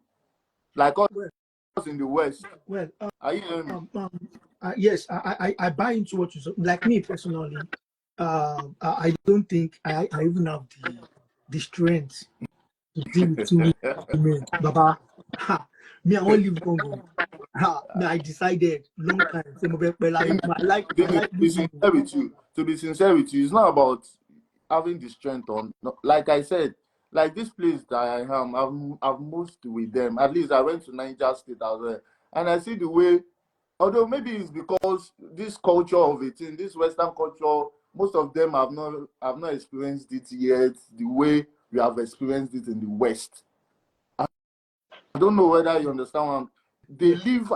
Like us well, in the West. well, Are you hearing me? yes, I buy into what you said. Like me personally, I don't think I even have the strength to deal with two women. Baba, ha, me, I won't leave Congo. Ha, me, I decided long time. Say, I like living. To be sincere with you, it's not about having the strength on. No, like I said, like this place that I am, I've moved with them. At least I went to Niger State as well, and I see the way. Although maybe it's because this culture of it in this Western culture, most of them have not experienced it yet the way we have experienced it in the West. I don't know whether you understand what they live.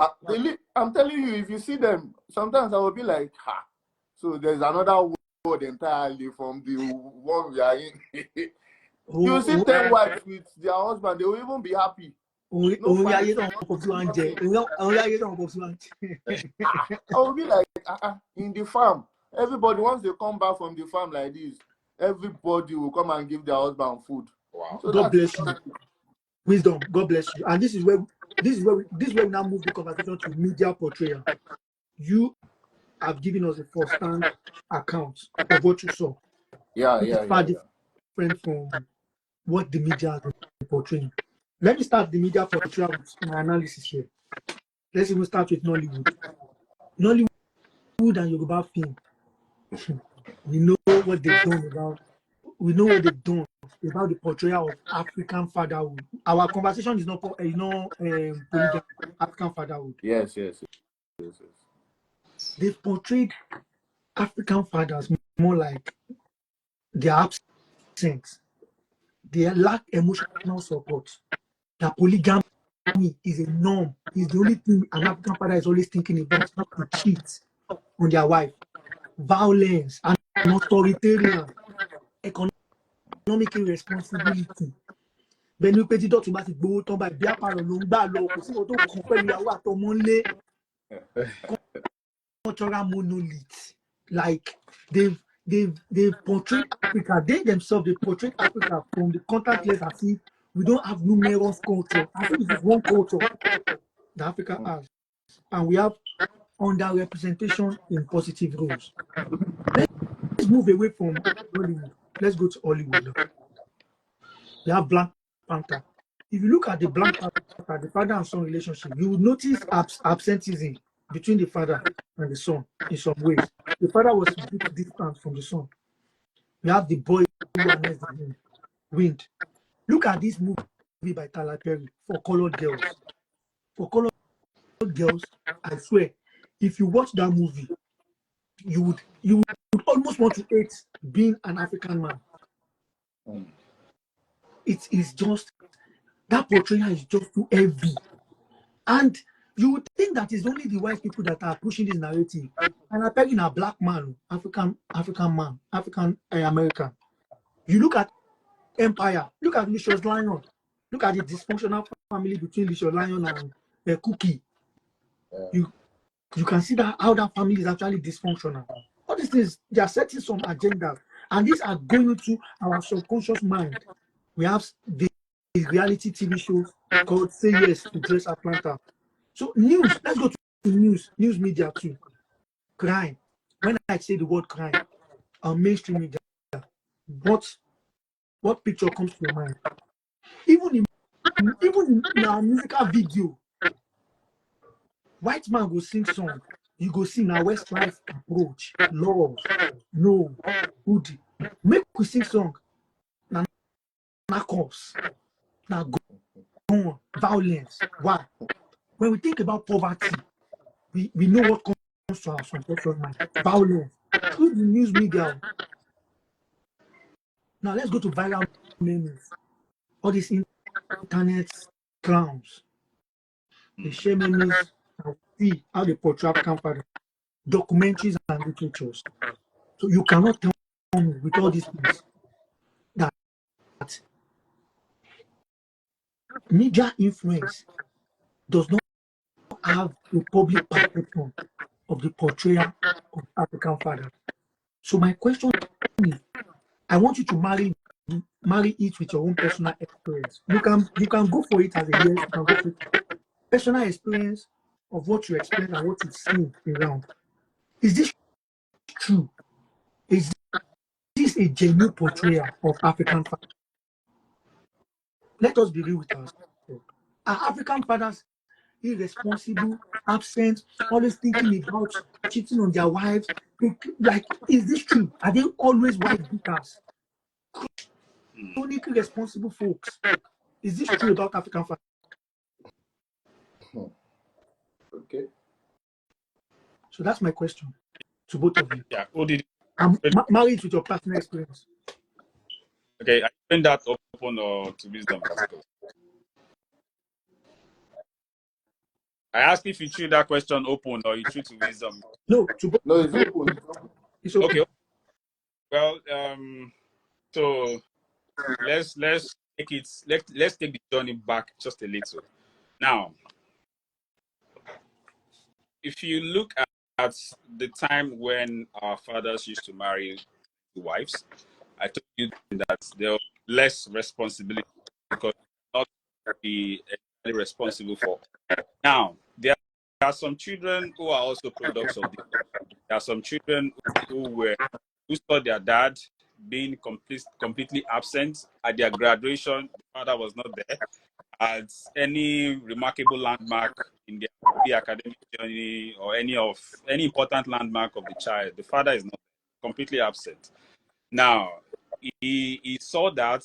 I'm telling you, if you see them, sometimes I will be like, ha. So there's another world entirely from the one we are in. You see Oh, 10 wives with their husband, they will even be happy. No orí fight, ayé tó ń pọ̀ sí wa ń jẹ nothing. orí ayé tó ń pọ̀ sí wa ń jẹ. I will be like, in the farm, everybody, once they come back from the farm like this, everybody will come and give their husband food. Wow. So God that's bless you. Wisdom. God bless you. And this is where we now move the conversation to media portrayal. You have given us a first-hand account of what you saw, yeah, which is yeah, far yeah, yeah. different from what the media has been portraying. Let me start the media portrayal with my analysis here. Let's even start with Nollywood. Nollywood and Yoruba film. We know what they've done about. We know what they've done about the portrayal of African fatherhood. Our conversation is not polygamy. African fatherhood. Yes, yes, yes, yes. They've portrayed African fathers more like they're absent. They lack emotional support. That polygamy is a norm. Is the only thing an African father is always thinking about, how to cheat on their wife. Violence and authoritarian, economic irresponsibility. Bẹ́ẹ̀ni pé tí Dotun bá ti gbowó tán báyìí bí àpàrọ̀ ló ń gbà lọ kò sí wọn tó kàn pẹ̀lú ìyàwó àtọmọ ńlé. Cultural monolith. Like they've portrayed Africa. They themselves they portrayed Africa from the contact lens as if we don't have numerous culture. As if it is one culture that Africa has. And we have underrepresentation in positive roles. Let's move away from Hollywood. Let's go to Hollywood now. We have Black Panther. If you look at the Black Panther, the father and son relationship, you will notice absenteeism between the father and the son in some ways. The father was a bit distant from the son. We have the boy who harnessed the wind. Look at this movie by Tyler Perry, For Colored Girls. For Colored Girls, I swear, if you watch that movie, you would almost want to hate being an African man. It is just that portrayal is just too heavy. And you would think that it's only the white people that are pushing this narrative. And I'm begging a black man, African man, African American. You look at Empire, look at Lucius Lyon, look at the dysfunctional family between Lucius Lyon and Cookie. Yeah. You can see that how that family is actually dysfunctional. All these things, they are setting some agendas, and these are going into our subconscious mind. We have the reality TV show called Say Yes to Dress Atlanta. So news, let's go to news media too. Crime. When I say the word crime, mainstream media, what picture comes to your mind? Even in our musical video, white man go sing song, you go see now Westlife approach, love, no, hoodie. Make we sing song, na cops, na gun, violence. Why? When we think about poverty, we know what comes to our subconscious mind. Violence. Through the news media. Now let's go to viral memes. All these internet clowns. They share memes and see how they portray African father. Documentaries and literatures. So you cannot tell me with all these things that media influence does not have a public perception of the portrayal of African father. So my question is, I want you to marry it with your own personal experience. You can go for it as a yes, you can go for it. Personal experience of what you experience and what you've seen around. Is this true? Is this a genuine portrayal of African fathers? Let us be real with ourselves. Are African fathers irresponsible, absent, always thinking about cheating on their wives? Like, is this true? Are they always wife beaters? Chronically responsible folks. Is this true about African fathers? Okay. So that's my question to both of you. Yeah. Who did? Marry it with your personal experience. Okay. I find that open or to wisdom category. I asked if you treat that question open or you treat to wisdom. No, to both. No, it's open. It's open. Okay. Well, so let's take it. Let's take the journey back just a little. Now, if you look at the time when our fathers used to marry wives, I told you that there was less responsibility because not be entirely responsible for. Now, there are some children who are also products of this. There are some children who saw their dad being completely absent at their graduation. The father was not there. At any remarkable landmark in their academic journey or any important landmark of the child, the father is not completely absent. Now, he saw that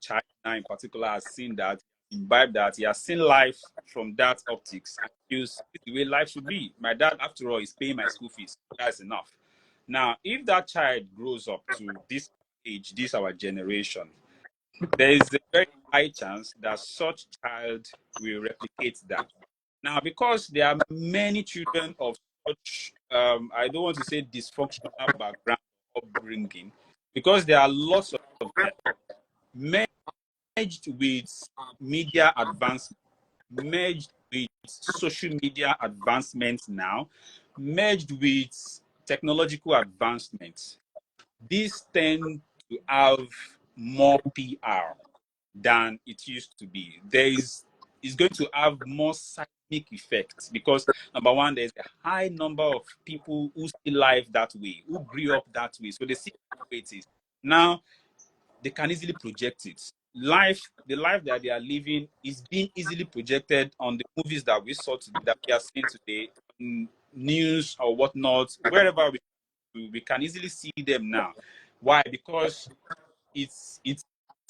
child now in particular has seen that, imbibed that, he has seen life from that optics and feels the way life should be. My dad, after all, is paying my school fees. That's enough. Now, if that child grows up to this age, this our generation, there is a very high chance that such child will replicate that. Now, because there are many children of such, I don't want to say dysfunctional background upbringing, because there are lots of them, merged with media advancement, merged with social media advancements now, merged with technological advancements. These tend to have more PR than it used to be. It's going to have more seismic effects because number one, there's a high number of people who see life that way, who grew up that way. So they see it is. Now they can easily project it. The life that they are living is being easily projected on the movies that we are seeing today, in news or whatnot, wherever we can easily see them now. Why? Because it's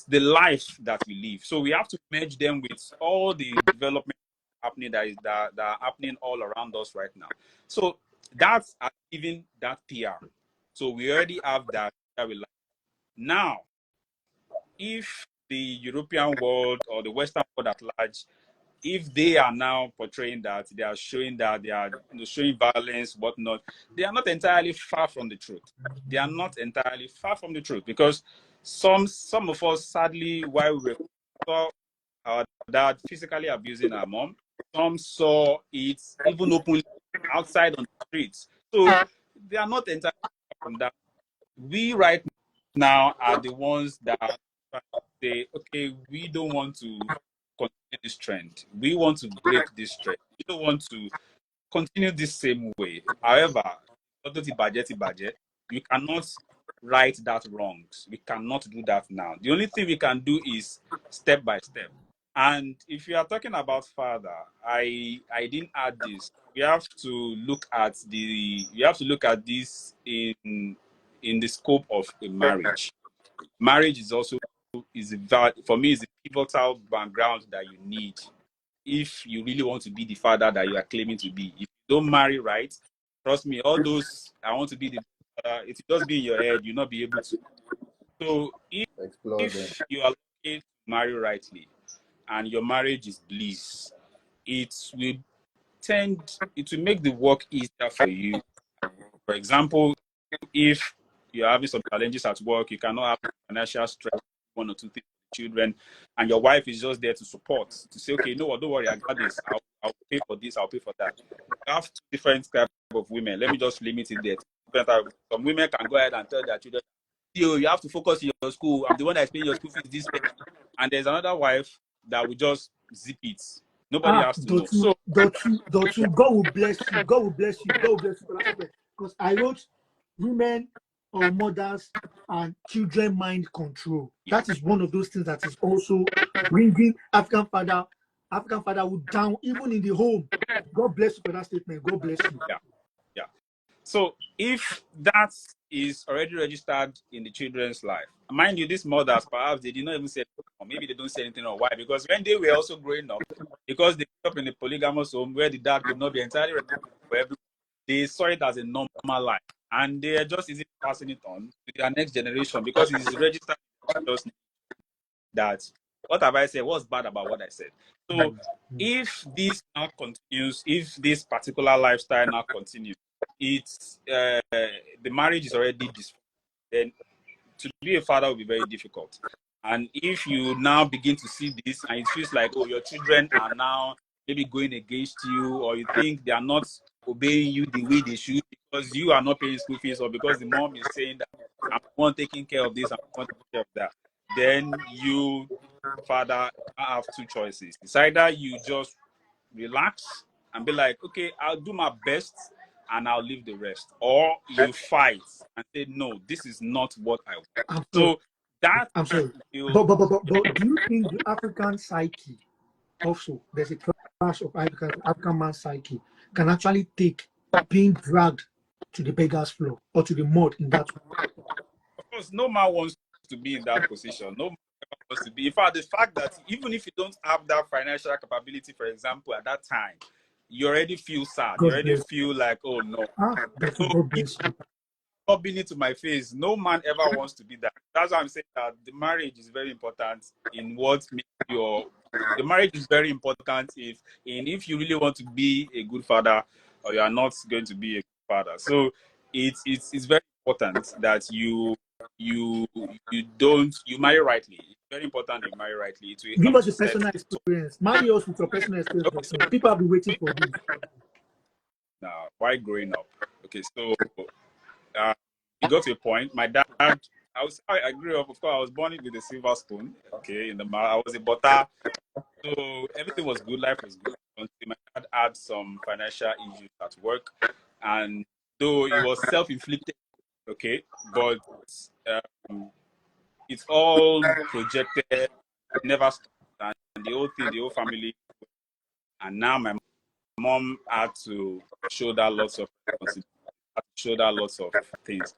the life that we live. So we have to merge them with all the development happening that are happening all around us right now. So that's even that PR. So we already have that we like. Now, if the European world or the Western world at large, if they are now portraying that, they are showing that they are showing violence, whatnot, they are not entirely far from the truth. They are not entirely far from the truth because some of us, sadly, while we saw our dad physically abusing our mom, some saw it even openly outside on the streets. So they are not entirely far from that. We right now are the ones that are say, okay, we don't want to continue this trend. We want to break this trend. We don't want to continue this same way. However, you cannot right that wrongs. We cannot do that now. The only thing we can do is step by step. And if you are talking about father, I didn't add this. We have to look at this in the scope of a marriage. Marriage is also for me is a pivotal background that you need if you really want to be the father that you are claiming to be. If you don't marry right, trust me, all those I want to be the father, it will just be in your head, you'll not be able to. So Explore them. if you are looking to marry rightly and your marriage is bliss, it will make the work easier for you. For example, if you're having some challenges at work, you cannot have financial stress, one or two things for the children, and your wife is just there to support, to say, okay, you know what, don't worry, I got this. I'll pay for this, I'll pay for that. You have two different types of women. Let me just limit it there. Some women can go ahead and tell their children, you have to focus in your school. I'm the one that's paying your school fees this way. And there's another wife that will just zip it. Nobody has to know. So Dotun, God will bless you. God will bless you. God will bless you for that. Because I wrote women or mothers and children mind control. yeah, That is one of those things that is also bringing African fatherhood down, even in the home. God bless you for that statement. God bless you. yeah. So if that is already registered in the children's life, mind you, these mothers, perhaps they did not even say anything, or maybe they don't say anything or why, because when they were also growing up, because they grew up in a polygamous home where the dad could not be entirely responsible for everything, they saw it as a normal life. And they are just easily passing it on to their next generation because it is registered just that what have I said? What's bad about what I said? So if this now continues, if this particular lifestyle now continues, it's the marriage is already dysfunctional. Then to be a father will be very difficult. And if you now begin to see this and it feels like, oh, your children are now maybe going against you, or you think they are not obeying you the way they should because you are not paying school fees, or because the mom is saying that I'm the one taking care of this, I'm the one taking care of that, then you, father, have two choices. It's either you just relax and be like, okay, I'll do my best and I'll leave the rest, or you fight and say, no, this is not what I want. I'm sorry. So that I'm sorry. will, But do you think the African psyche also, there's a clash of African man's psyche, can actually take being dragged to the beggar's floor or to the mud in that way? of course, no man wants to be in that position. No man wants to be. In fact, the fact that even if you don't have that financial capability, for example, at that time, you already feel sad. You God already bless. feel like, oh no. That's So God bless you. rubbing it to my face. No man ever wants to be that. That's why I'm saying that the marriage is very important in what makes the marriage is very important if you really want to be a good father or you are not going to be a good father. So it's very important that you marry rightly. It's very important you marry rightly. It will Give help us to a set personal experience. Marry us with your personal experience. okay, so People have been waiting for this. now why growing up. Okay, so it got to a point. My dad, I grew up. Of course, I was born with a silver spoon. Okay, in the mouth. I was a butter, so everything was good. Life was good until my dad had some financial issues at work, and though it was self-inflicted, okay, but um, it's all projected, never stopped, and the whole family, and now my mom had to shoulder lots of responsibility, had to shoulder lots of things.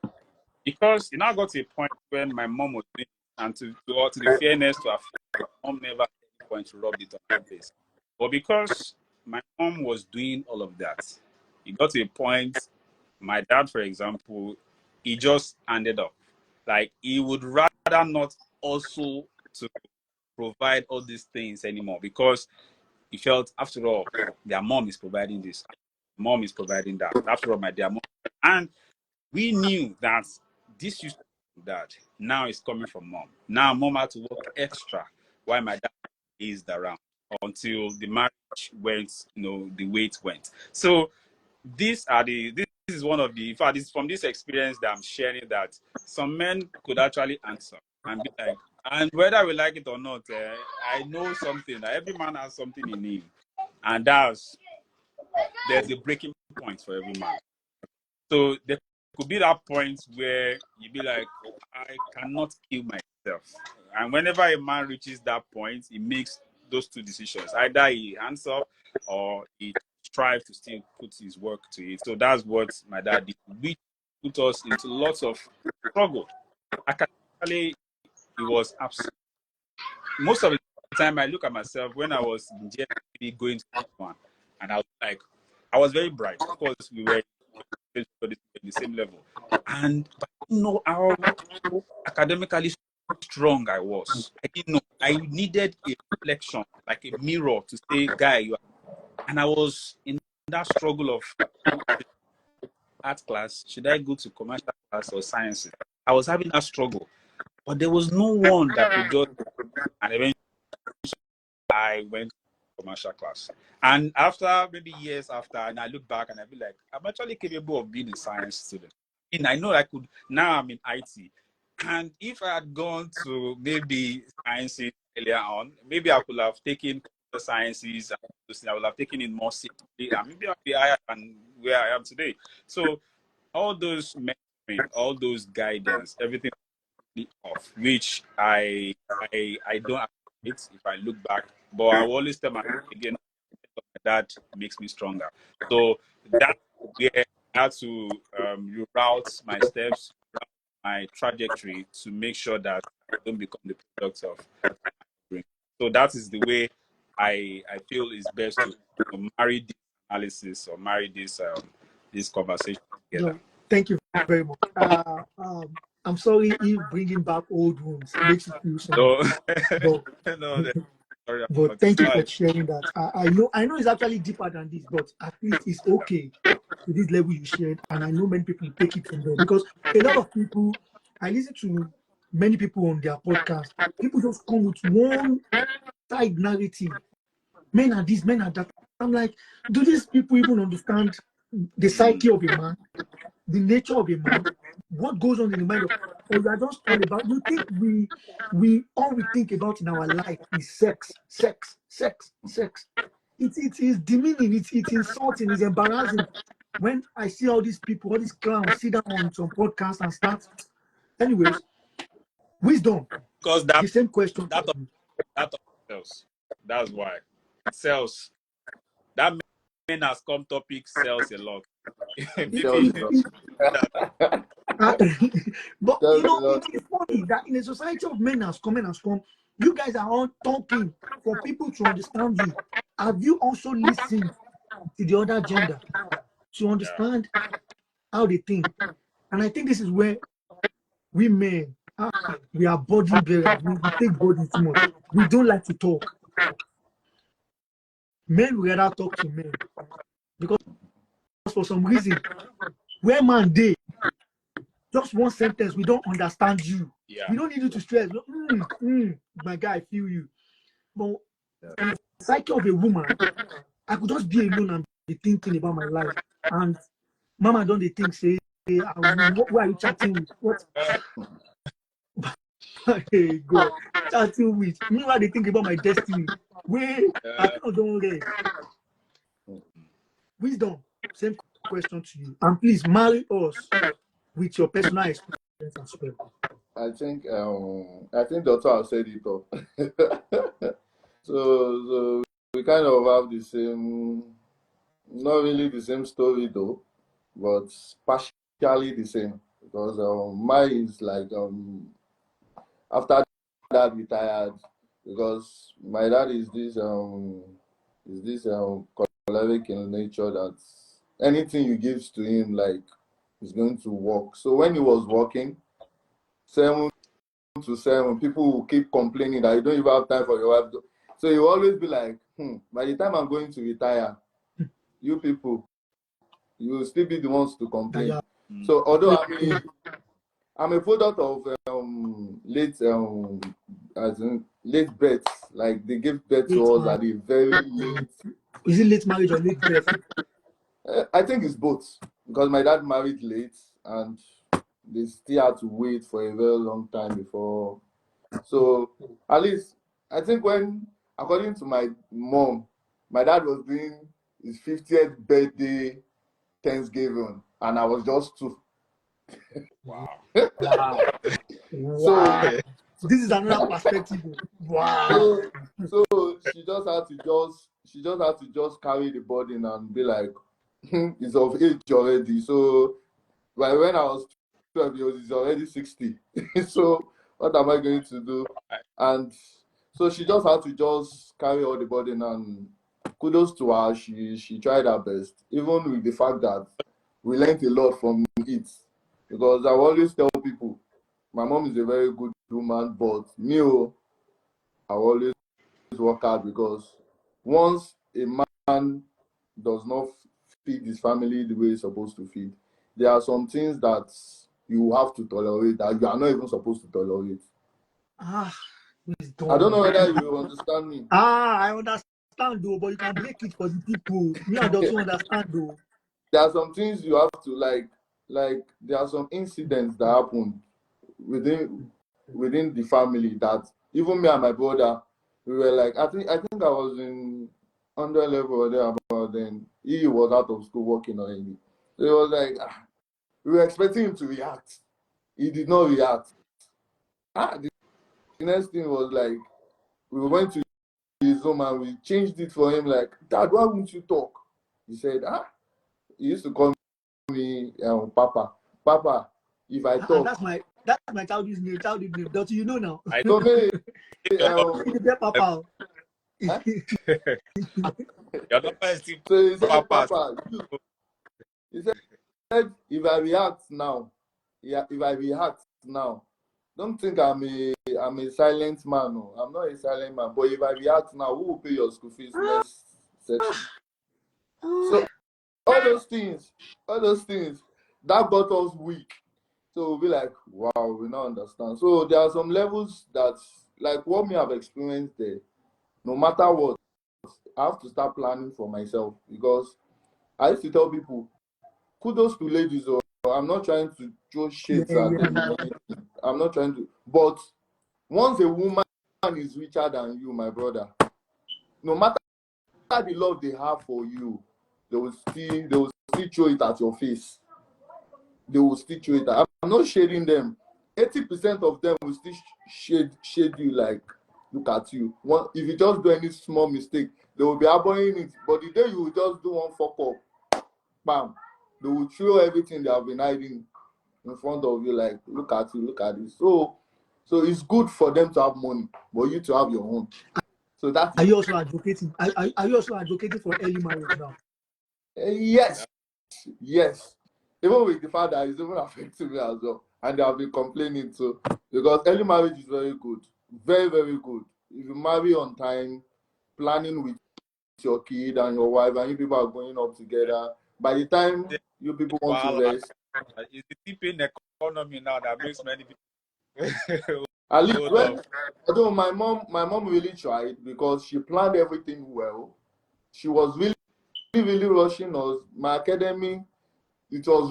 Because it now got to a point when my mom was doing it, and to the fairness to her, my mom never at any point rubbed it on her face. But because my mom was doing all of that, it got to a point, my dad, for example, he just ended up. Like he would rather not also to provide all these things anymore because he felt, after all, their mom is providing this, mom is providing that. After all, my dear mom. And we knew that this used to be dad. Now it's coming from mom. Now mom had to work extra while my dad is around until the marriage went, the way it went. So this is one of the, in fact, it's from this experience that I'm sharing that some men could actually answer and be like, And whether we like it or not, I know something that every man has something in him, and there's a breaking point for every man. So there could be that point where you be like, oh, I cannot kill myself. And whenever a man reaches that point, he makes those two decisions: either he hands up or he strives to still put his work to it. So that's what my dad did. We put us into lots of struggle. Academically, it was absolutely most of the time. I look at myself when I was in JSP going to one, and I was like, I was very bright. Of course, we were in the same level, but I didn't know how academically strong I was. I didn't know. I needed a reflection, like a mirror, to say, "Guy, you are." And I was in that struggle of art class. Should I go to commercial class or sciences? I was having that struggle, but there was no one that could just. And eventually, I went to commercial class. And after maybe years after, and I look back and I be like, I'm actually capable of being a science student. And I know I could. Now I'm in IT. And if I had gone to maybe sciences earlier on, maybe I could have taken computer sciences. I would have taken it more seriously, and maybe I'd be higher than where I am today. So all those mentoring, all those guidance, everything off, which I don't appreciate if I look back, but I will always tell myself again, that makes me stronger. So that's where I had to reroute my steps, my trajectory to make sure that I don't become the product of brain. So that is the way I feel is best to marry this analysis or marry this conversation together. No, thank you very much. I'm sorry if bringing back old wounds makes you feel So somehow, but no, sorry but about it. thank you for sharing that. I know it's actually deeper than this, but at least it's okay to this level you shared, and I know many people take it from there because a lot of people, I listen to many people on their podcast. People just come with one side narrative. Men are this, men are that. I'm like, do these people even understand the psyche of a man, the nature of a man, what goes on in the mind of, or you are just all about, you think we all we think about in our life is sex, sex, sex, sex. It is demeaning, it's insulting, it's embarrassing. When I see all these people, all these clowns sit down on some podcast and start, anyways, wisdom, Because the same question to that you. that sells. That's why it sells. That men has come topic sells a lot. It, Maybe Sells it, a lot. it, uh, but Sells a lot. it's funny that in a society of men has come and has come, you guys are all talking for people to understand you. Have you also listened to the other gender to yeah. understand how they think? And I think this is where we men, we are burden bearers. We take burden too much. We don't like to talk. Men will rather talk to men because for some reason, where man they just one sentence, we don't understand you. Yeah. We don't need you to stress. My guy, I feel you. But in the psyche of a woman, I could just be alone and be thinking about my life. And mama don't they think, say, hey, who are you chatting with? What? Hey, God, chatting with. Meanwhile, they think about my destiny. Wait, I don't read. Wisdom, same question to you. And please marry us with your personal experience as well. I think Dotun has said it all. So we kind of have the same, not really the same story though, but partially the same because mine is like after dad retired because my dad is this choleric in nature that anything you give to him like is going to work. So when he was working 7 to 7, people will keep complaining that you don't even have time for your wife. So you always be like, by the time I'm going to retire, you people, you will still be the ones to That you complain. are So although I'm a product of late as in late births, like they gave birth to late us marriage. at a very late. Is it late marriage or late birth? I think it's both because my dad married late and they still had to wait for a very long time before. So at least I think when, according to my mom, my dad was doing his 50th birthday Thanksgiving, and I was just 2. Wow. Wow. So Wow. This is another perspective. Wow. so so she just had to just carry the burden and be like, he's of age already. So by when I was 12 years, he's already 60. So what am I going to do? And so she just had to just carry all the burden, and kudos to her. She tried her best, even with the fact that we learned a lot from it. Because I will always tell people, my mom is a very good woman, but me, I will always work hard, because once a man does not feed his family the way he's supposed to feed, there are some things that you have to tolerate that you are not even supposed to tolerate. Ah, I don't know wisdom. whether you understand me. I understand though, but you can break it for the people. Me, I don't understand though. There are some things you have to like there are some incidents that happen within the family that even me and my brother, we were like, I think I was in under level or there about then. He was out of school working already. So it was like, we were expecting him to react. He did not react. The next thing was like, we went to his home and we changed it for him, like, Dad, why won't you talk? He said, he used to call me Papa. Papa, if I And talk, that's my childish name. Don't you know now? I so me, your number, You get Papa. eh? your number is still So he said, Papa. Papa, he said, if I react now, yeah, if I react now, don't think I'm a silent man. No. I'm not a silent man. But if I react now, who will pay your school fees next section? So all those things, that got us weak. So we'll be like, wow, we don't understand. So there are some levels that, like what me have experienced there, no matter what, I have to start planning for myself, because I used to tell people, kudos to ladies, or I'm not trying to throw shades at them. I'm not trying to, but once a woman is richer than you, my brother, no matter the love they have for you, they will still throw it at your face. They will still throw it. I'm not shading them. 80% of them will still shade you, like, look at you. If you just do any small mistake, they will be abhorring it. But the day you will just do one fuck up, bam, they will throw everything they have been hiding in front of you, like, look at you, look at this. So it's good for them to have money, but you to have your own. So that Are is you also advocating? Are you also advocating for early marriage now? yes, yes. Even with the father, it's even affecting me as well, and they have been complaining too, because early marriage is very good, very very good. If you marry on time, planning with your kid and your wife, and you people are going up together. By the time you people want to Wow, rest, it's the tipping economy now that makes many people at least hold when, off. although my mom really tried, because she planned everything well. She was really really rushing us. My academy, it was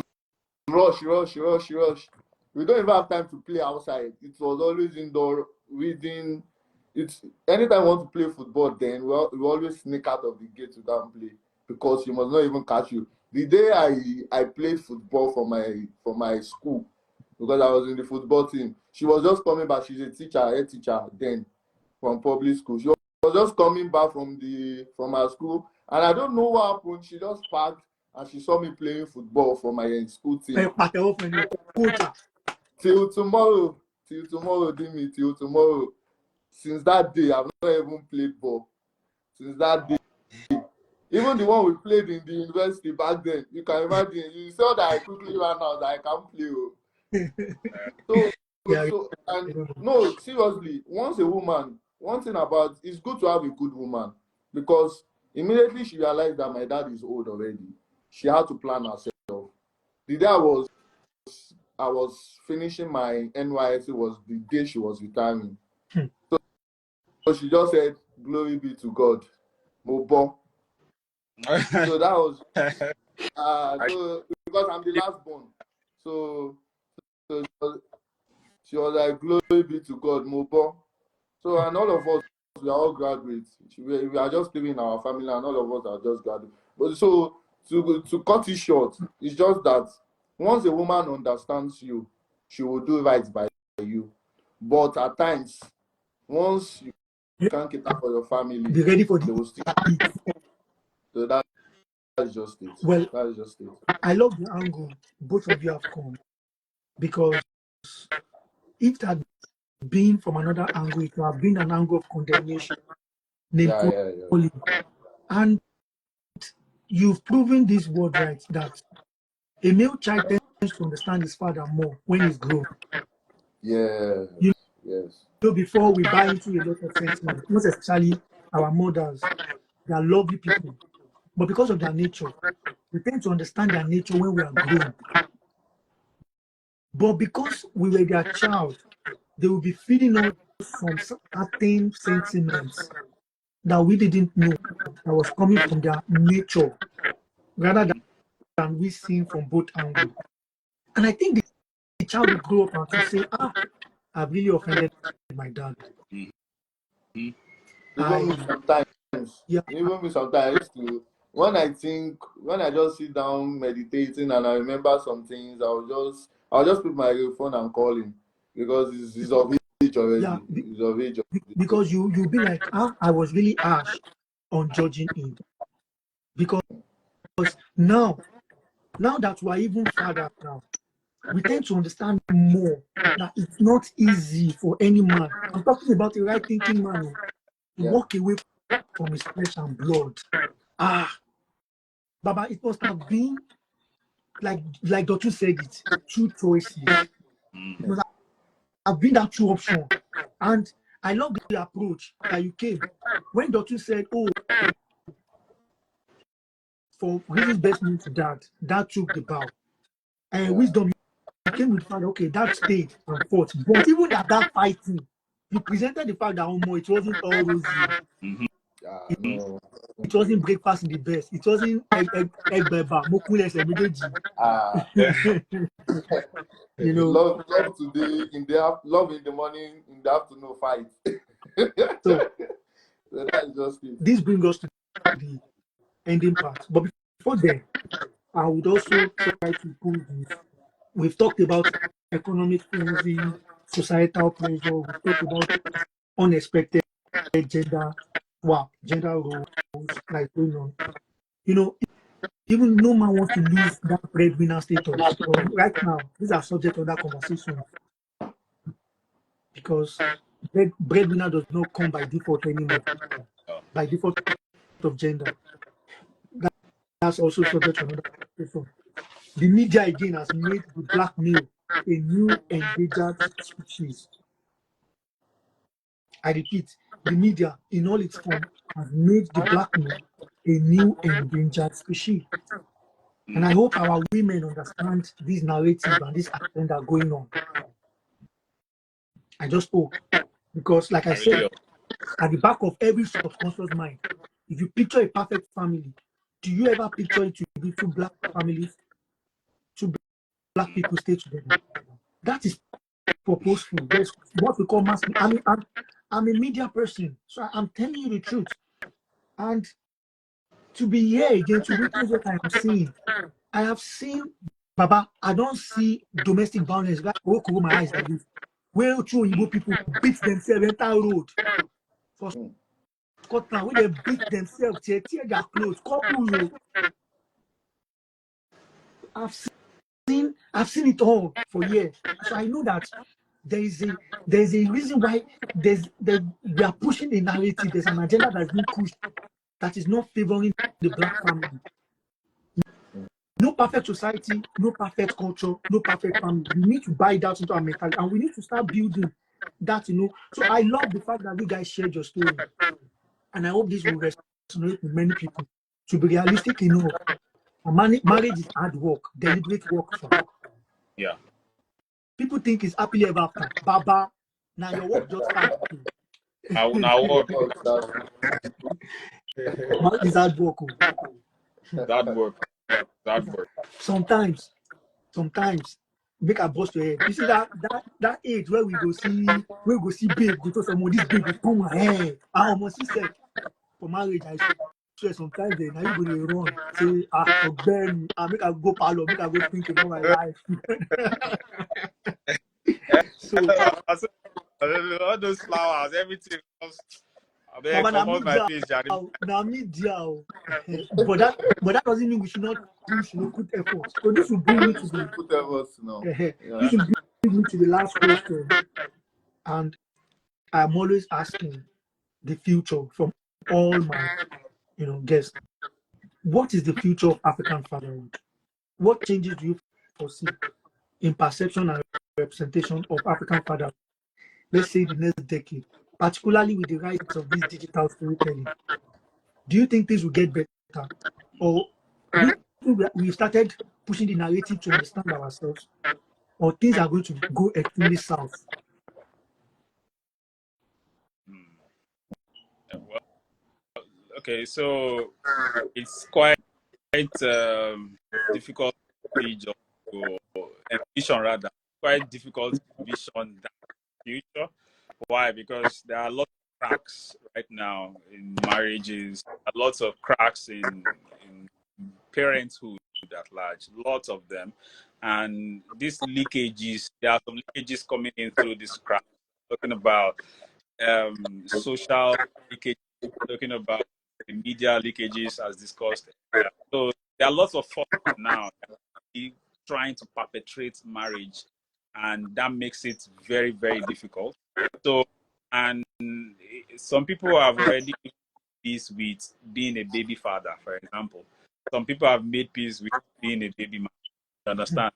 rush, rush, rush, rush. We don't even have time to play outside. It was always indoor reading. It's anytime we want to play football, then we always sneak out of the gate to go and play, because she must not even catch you. The day I played football for my school, because I was in the football team, she was just coming back. She's a teacher, head teacher then, from public school. She was just coming back from her school, and I don't know what happened. She just parked and she saw me playing football for my school team. Quota. Till tomorrow, Dimi, till tomorrow. Since that day, I've not even played ball. Since that day, even the one we played in the university back then, you can imagine. You saw that I quickly ran out that I can't play. So, Yeah. and no, seriously, once a woman, one thing about it's good to have a good woman, because immediately she realized that my dad is old already, she had to plan herself. The day I was finishing my NYSC was the day she was retiring. So she just said, "Glory be to God, Mobo." So that was so because I'm the last born. So She was like, glory be to God, Mobo. So, and all of us, we are all graduates. We are just living in our family, and all of us are just graduates. But so, to cut it short, it's just that once a woman understands you, she will do right by you. But at times, once you can't cater for your family, Be ready for they the will still. heat. So that's just it. Well, That's just it. I love the angle both of you have come, because if that had been from another angle, it would have been an angle of condemnation, name Yeah. calling. And you've proven this word right, that a male child tends to understand his father more when he's grown. Yes. You Yes. know, before we buy into a lot of sentiments, most especially our mothers, they are lovely people. But because of their nature, we tend to understand their nature when we are grown. But because we were their child, they will be feeding us some certain sentiments that we didn't know that was coming from their nature, rather than we seeing from both angles. And I think the child will grow up and to say, I've really offended my dad. Mm-hmm. Even me I sometimes, yeah even me sometimes, I used to, when I just sit down meditating and I remember some things, I'll just pick my phone and call him, because he's of age yeah already. He's of age already. because you'll be like, I was really harsh on judging him, because now that we're even fathers now, we tend to understand more that it's not easy for any man. I'm talking about a right thinking man to Yeah. walk away from his flesh and blood. Baba, it must have been like Dotun said it, two choices. It must have been that two option. And I love the approach that you came when Dotun said, oh, for reasons best known to dad took the bow. And Yeah. wisdom, you came with the fact, okay, that stayed and fought. But even that fighting, you presented the fact that it wasn't all rosy. Mm-hmm. No. It wasn't breakfast in the best. It wasn't egg beba, mokunles emejeji. Ah, You know, love today love in the morning, in the afternoon fight. so So that's just it. this brings us to the ending part. But before then, I would also try to pull this. We've talked about economic forces, societal pressure. We've talked about unexpected gender roles like going on. You know, even no man wants to lose that breadwinner status. But right now, these are subject of that conversation, because breadwinner does not come by default anymore, by default of gender. That's also subject to another conversation. The media again has made the black male a new endangered species. I repeat, the media in all its form has made the black male a new endangered species. And I hope our women understand this narrative and this agenda going on. I just hope. Because like I I really said, hope. at the back of every subconscious mind, if you picture a perfect family, do you ever picture it to be two black families, two black people stay together? That is purposeful. There's what we call mass. I'm a media person, so I'm telling you the truth. And to be here again to witness what I am seeing, I have seen, Baba, I don't see domestic violence. Right? Oh, cover my eyes like this. Where two Igbo people beat themselves enter road for Scotland, where they beat themselves, tear their clothes, couples. I've I've seen it all for years. So I know that there's a reason why we are pushing a narrative. There's an agenda that's being pushed that is not favoring the black family. No perfect society, no perfect culture, no perfect family. We need to buy that into our mentality, and we need to start building that. So I love the fact that you guys shared your story, and I hope this will resonate with many people. To be realistic enough, marriage is hard work, deliberate work. Yeah. People think it's happily ever after. Baba, now your work just starts. I will now work. Marriage is hard work. That work. That work. Sometimes make a bust your head. You see that age where we go see babe, go to someone, this babe will come my hair. I almost see said for marriage, I swear sometimes then now you go to run. Say, Ben, I make I go parlor, make I go think about my life. So All those flowers, everything. I Baba come on my face, Jerry. na me dia. But that doesn't mean we should not push, put effort. So this will bring me to the Put efforts now. this will bring me to the last question. And I'm always asking the future from all my guests. What is the future of African fatherhood? What changes do you foresee in perception and representation of African fatherhood, let's say the next decade, particularly with the rise of this digital storytelling? Do you think things will get better? Or do you think we started pushing the narrative to understand ourselves? Or things are going to go extremely south? Well, okay, so it's quite difficult to envision, rather. Quite difficult to envision that future. Why? Because there are lots of cracks right now in marriages, lots of cracks in parenthood at large, lots of them. And these leakages, there are some leakages coming in through this crack. Talking about social leakage, talking about the media leakages as discussed. So there are lots of forces now trying to perpetrate marriage, and that makes it very, very difficult. So, and some people have already made peace with being a baby father, for example. Some people have made peace with being a baby man. You understand?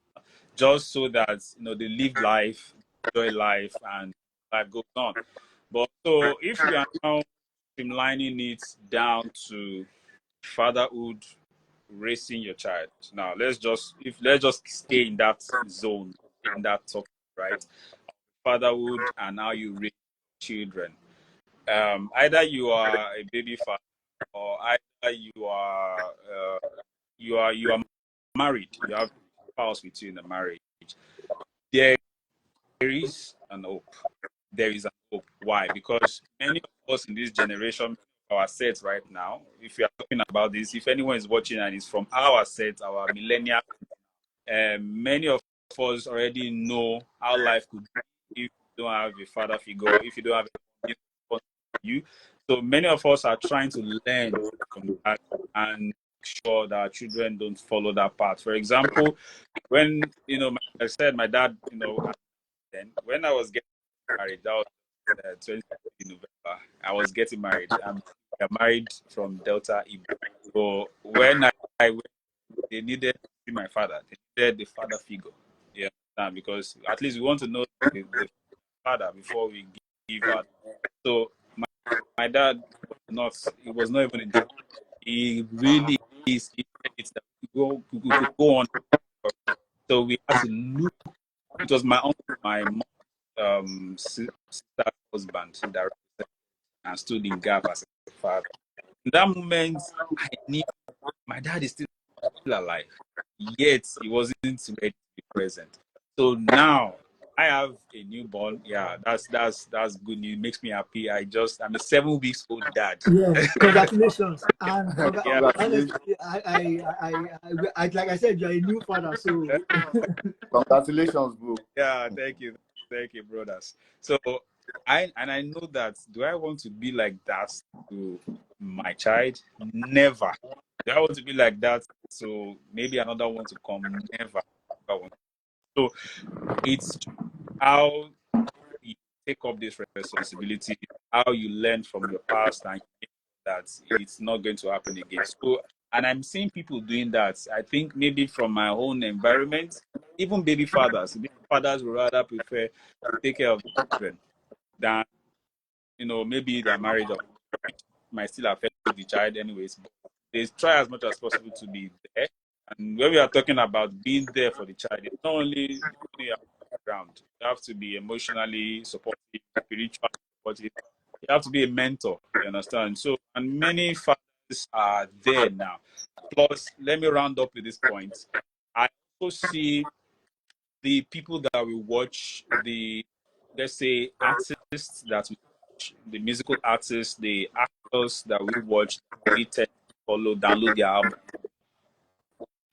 Just so that they live life, enjoy life, and life goes on. But so if we are now streamlining it down to fatherhood, raising your child. Now let's just stay in that zone, in that topic, right? Fatherhood and how you raise children. Either you are a baby father, or either you are married. You have a spouse with you in the marriage. There is an hope. There is a hope. Why? Because many of us in this generation, our sets right now, if we are talking about this, if anyone is watching and is from our set, our millennial, many of us already know how life could be if you don't have a father figure, if you don't have a responsible you. So many of us are trying to learn from that and make sure that our children don't follow that path. For example, when I said my dad, then when I was getting married, that was 20 November. I was getting married. I'm married from Delta Igbo. So when I went, they needed to see my father. They needed the father figure. Yeah, because at least we want to know the father before we give out. So my dad he was not even interested. He really is. It's that we could go on. So we had to look. It was my uncle, my mom, sister husband that represented and stood in gap as a father. In that moment, I knew my dad is still alive, yet he wasn't ready to be present. So now I have a newborn. Yeah, that's good news. It makes me happy. I'm a 7 weeks old dad. Yeah, congratulations. And Yeah. honestly, like I said, you're a new father, so Congratulations, bro. Yeah, thank you, brothers. So I know that. Do I want to be like that to my child? Never. Do I want to be like that? So maybe another one to come? Never. So it's how you take up this responsibility, how you learn from your past, and that it's not going to happen again. So, and I'm seeing people doing that. I think maybe from my own environment, even baby fathers would rather prefer to take care of children than maybe their marriage, or which might still affect the child anyways. But they try as much as possible to be there. And when we are talking about being there for the child, it's not only the ground. You have to be emotionally supportive, spiritually supportive. You have to be a mentor. You understand? So, and many fathers are there now. Plus, let me round up with this point. I also see the people that we watch, the, let's say, artists that we watch, the musical artists, the actors that we watch, we tend to follow, download their album.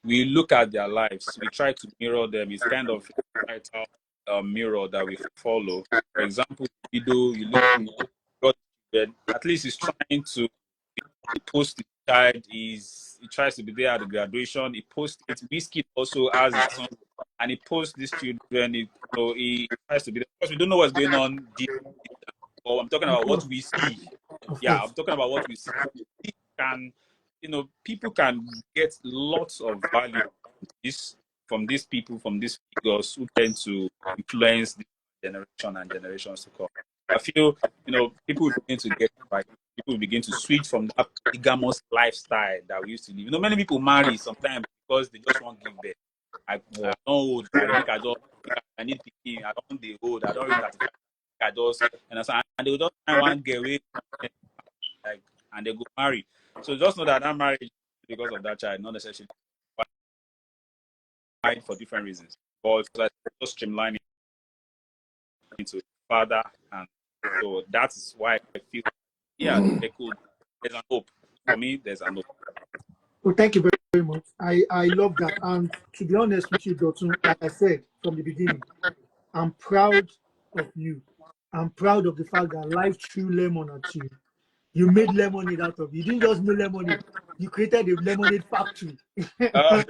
We look at their lives, we try to mirror them. It's kind of a societal mirror that we follow. For example, video, you look at, at least he's trying to post his child, he tries to be there at the graduation, he posts it. Whiskey also has his son, and he posts these children. He tries to be there because we don't know what's going on deep. Or I'm talking Of about what course, we see. of Yeah, course. I'm talking about what we see. Can people can get lots of value this from these people, from these figures who tend to influence the generation and generations to come. I feel, people begin to get right. People begin to switch from that bigamous lifestyle that we used to live. Many people marry sometimes because they just want to give birth. I Yeah. don't hold, I make I just I need picking, I don't they hold, I don't reach 35, I just and they will just find one girl with like and they go marry. So just know that marriage is because of that child, not necessarily for different reasons. But like, just streamlining into father, and so that's why I feel, yeah, they could. There's an hope for me. There's an hope. Well, thank you very much. I love that. And to be honest with you, Dotun, like I said from the beginning, I'm proud of you. I'm proud of the fact that life threw lemon at you. You made lemonade out of it. You didn't just make lemonade. You created a lemonade factory. Uh,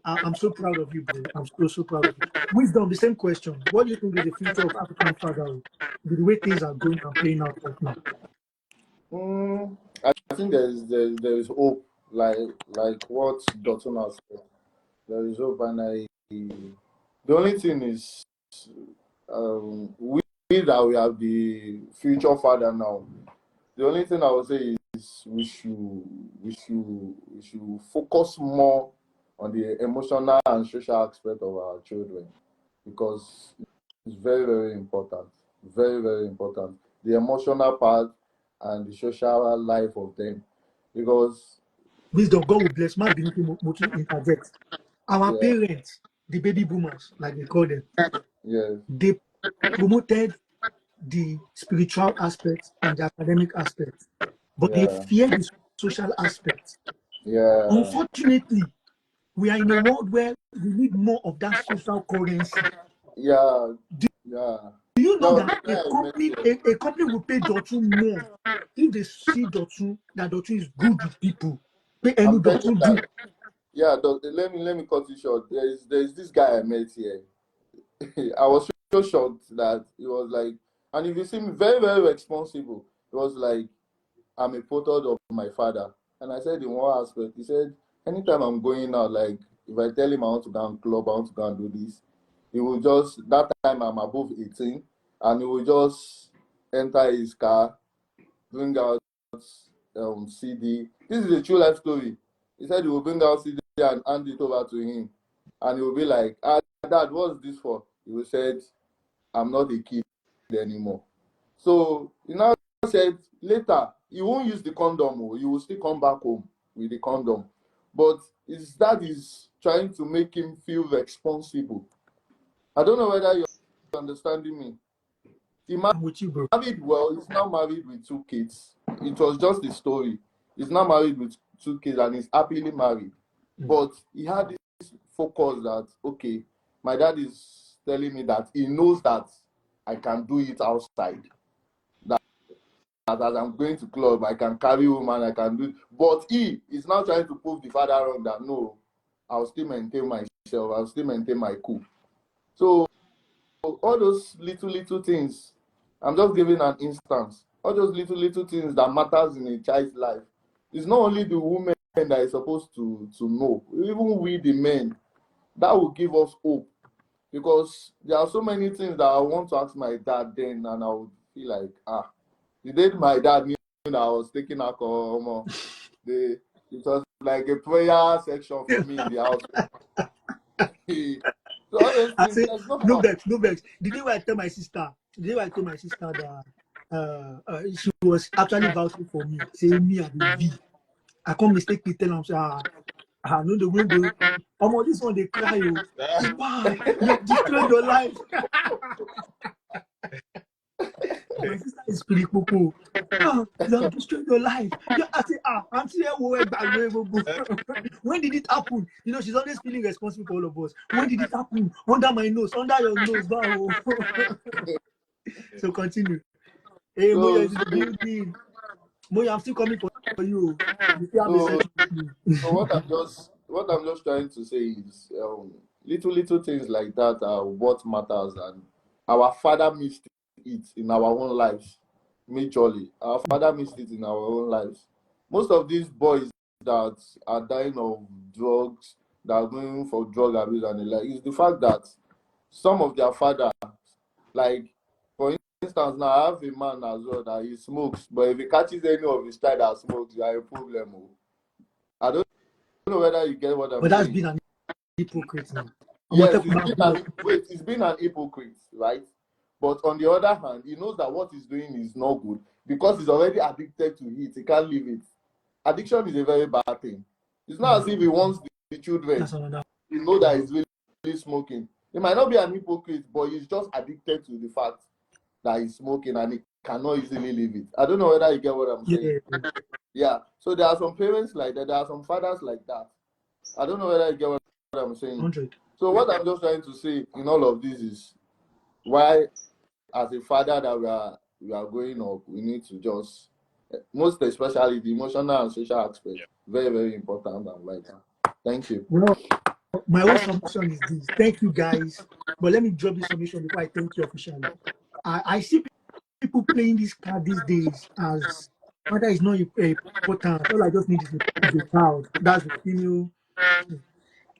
I'm so proud of you, bro. I'm so proud of you. Wisdom, the same question. What do you think is the future of African fatherhood? The way things are going and playing out right now. I think there is hope, like what Dotun has said. There is hope, and the only thing is, we that we have the future father now. The only thing I would say is we should focus more on the emotional and social aspect of our children, because it's very, very important. Very, very important. The emotional part and the social life of them. Because Wisdom, God will bless. Man, being to interject. Our yeah, parents, the baby boomers, like they call them, yes, they promoted the spiritual aspect and the academic aspect, but they yeah, fear the social aspect. yeah, Unfortunately, we are in a world where we need more of that social currency. yeah, yeah. Do you know There was that this guy I met here. a company will pay Dotun more if they see Dotun that Dotun is good with people? Pay any I'm telling you Dotun do. that. Yeah, let me cut it short. There is this guy I met here. I was so shocked that he was like, and if you see me, very, very responsible. He was like, I'm a product of my father. And I said, in what aspect? He said, anytime I'm going out, like if I tell him I want to go and club, I want to go and do this, he will just, that time I'm above 18, and he will just enter his car, bring out CD. This is a true life story. He said he will bring out CD and hand it over to him. And he will be like, Dad, what's this for? He will said, I'm not a kid anymore. So he now said later he won't use the condom. He will still come back home with the condom. But his dad is trying to make him feel responsible. I don't know whether you're understanding me. He I'm with you, bro. married well. He's now married with 2 kids. It was just a story. He's now married with 2 kids and he's happily married. But he had this focus that, okay, my dad is telling me that he knows that I can do it outside. That as I'm going to club, I can carry woman, I can do it. But he is now trying to prove the father wrong that no, I'll still maintain myself, I'll still maintain my cool. So all those little things, I'm just giving an instance. All those little things that matters in a child's life. It's not only the woman that is supposed to know, even we the men, that will give us hope. Because there are so many things that I want to ask my dad then, and I would feel like, the day my dad knew that I was taking alcohol, it was like a prayer section for me in the house. So all those I things, say, there's no no how. vex, no vex. The day I told my sister that she was actually vouching for me, saying me and the V. I can't mistakenly tell her, I know the window. This one they cry. Oh, say, why? You have destroyed your life. My sister is pretty cool. You have destroyed your life. Yeah, I say, auntie, when did it happen? You know, she's always feeling responsible for all of us. When did it happen? Under my nose, under your nose. Wow. So continue. Hey, Moya So, is in the building. Moya, I'm still coming for you. You still have a so, session with me. so what I'm just trying to say is, little things like that are what matters, and our father missed it in our own lives, majorly. Our father missed it in our own lives. Most of these boys that are dying of drugs, that are going for drug abuse and the like, is the fact that some of their father, like for instance, now I have a man as well that he smokes, but if he catches any of his child that smokes, you are a problem. Oh. I don't know whether you get what I'm But that's saying. been an hypocrite now. I'm gonna Yes, talk about he's been an hypocrite, right? But on the other hand, he knows that what he's doing is not good because he's already addicted to it. He can't leave it. Addiction is a very bad thing. It's not as if he wants the children that's another. to know that he's really smoking. He might not be an hypocrite, but he's just addicted to the fact that he's smoking and he cannot easily leave it. I don't know whether you get what I'm saying. Yeah, Yeah. So there are some parents like that. There are some fathers like that. I don't know whether you get what I'm saying. 100. So what I'm just trying to say in all of this is why, as a father that we are growing up, we need to just, most especially the emotional and social aspect, very, very important and vital. Thank you. Well, my own submission is this. Thank you guys. But let me drop this submission before I thank you officially. I see people playing this card these days as mother is not important. All I just need is a child. That's the female.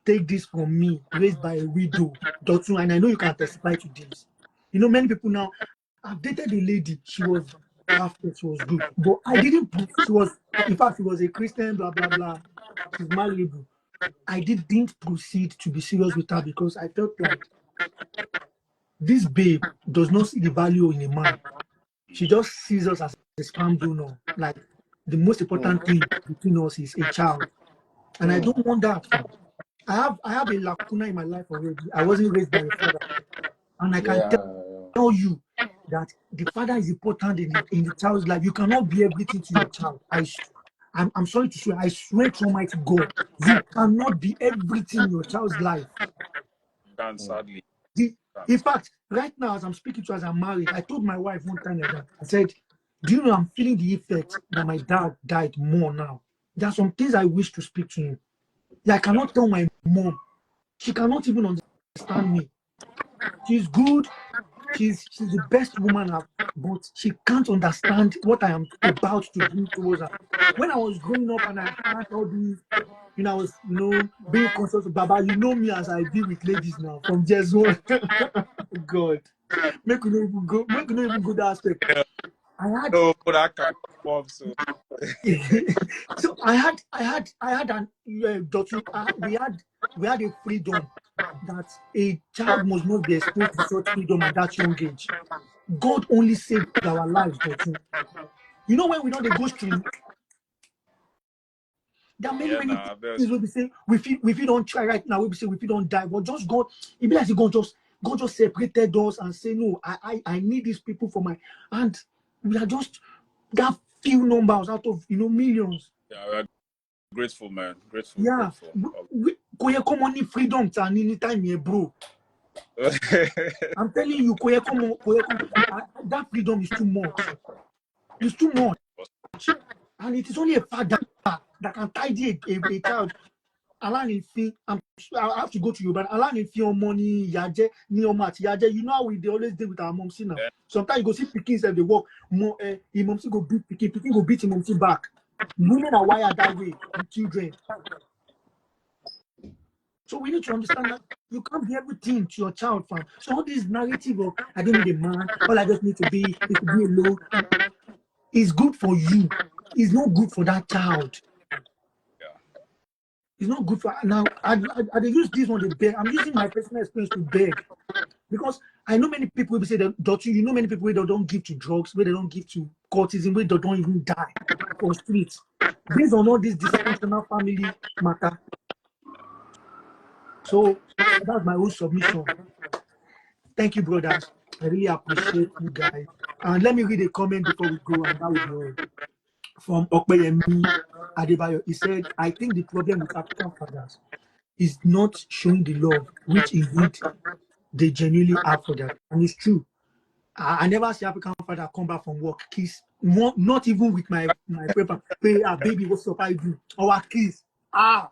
Take this from me, raised by a widow, Dotun, and I know you can testify to this. You know, many people now, I've dated a lady, she was perfect, she was good, but I didn't prove she was, in fact, she was a Christian, blah, blah, blah. She's marriable. I didn't proceed to be serious with her because I felt like this babe does not see the value in a man. She just sees us as a sperm donor. Like the most important thing between us is a child. And I don't want that, fam. I have a lacuna in my life already. I wasn't raised by a father. And I can Yeah. tell you that the father is important in the child's life. You cannot be everything to your child. I'm sorry to swear, I swear to Almighty God, you cannot be everything in your child's life. And sadly, In fact, right now, as I'm speaking to you, as I'm married, I told my wife one time like that. I said, do you know I'm feeling the effect that my dad died more now? There are some things I wish to speak to him. I cannot tell my mom. She cannot even understand me. She's good. She's the best woman I've, but she can't understand what I am about to do towards her. When I was growing up and I had all these, I was, being conscious of Baba, you know me as I deal with ladies now from just one. God, make you not even go that aspect. I had no, that can pop. So so I had an Dotun, we had a freedom that a child must not be exposed to such freedom at that young age. God only saved our lives, Dotun. You know when we know they go stream, there are many, yeah, many nah, things we be saying we don't try right now, we be say we don't die, but just God, it be like God just separated us and say, no, I need these people for my, and we are just that few numbers out of millions. yeah, we're grateful, man. Grateful, Yeah, grateful. we common freedom anytime here, bro. I'm telling you, that freedom is too much. It's too much. And it is only a father that can tidy a child. Alan fee, I have to go to you, but Alan fee on money, yaje, ni omat, yaje. You know how they always deal with our momsy now. Yeah. Sometimes you go see pickings and they walk more, momsy go beat picking go beat him momsy back. Women are wired that way with children. So we need to understand that you can't be everything to your child, fam. So all this narrative of I don't need a man, all I just need to be is to be alone is good for you. It's not good for that child. Yeah. It's not good for now. I use this one to beg. I'm using my personal experience to beg. Because I know many people will say that many people where they don't give to drugs, where they don't give to cultism, where they don't even die for streets. Based on all this dysfunctional family matter. So that's my own submission. Thank you, brothers. I really appreciate you guys. And let me read a comment before we go, and that will be all. From Okpeyemi Adebayo. He said, I think the problem with African fathers is not showing the love, which indeed they genuinely have for that. And it's true. I never see African father come back from work, kiss, not even with my paper. Hey, baby, what's up? I do. Our kiss. Hard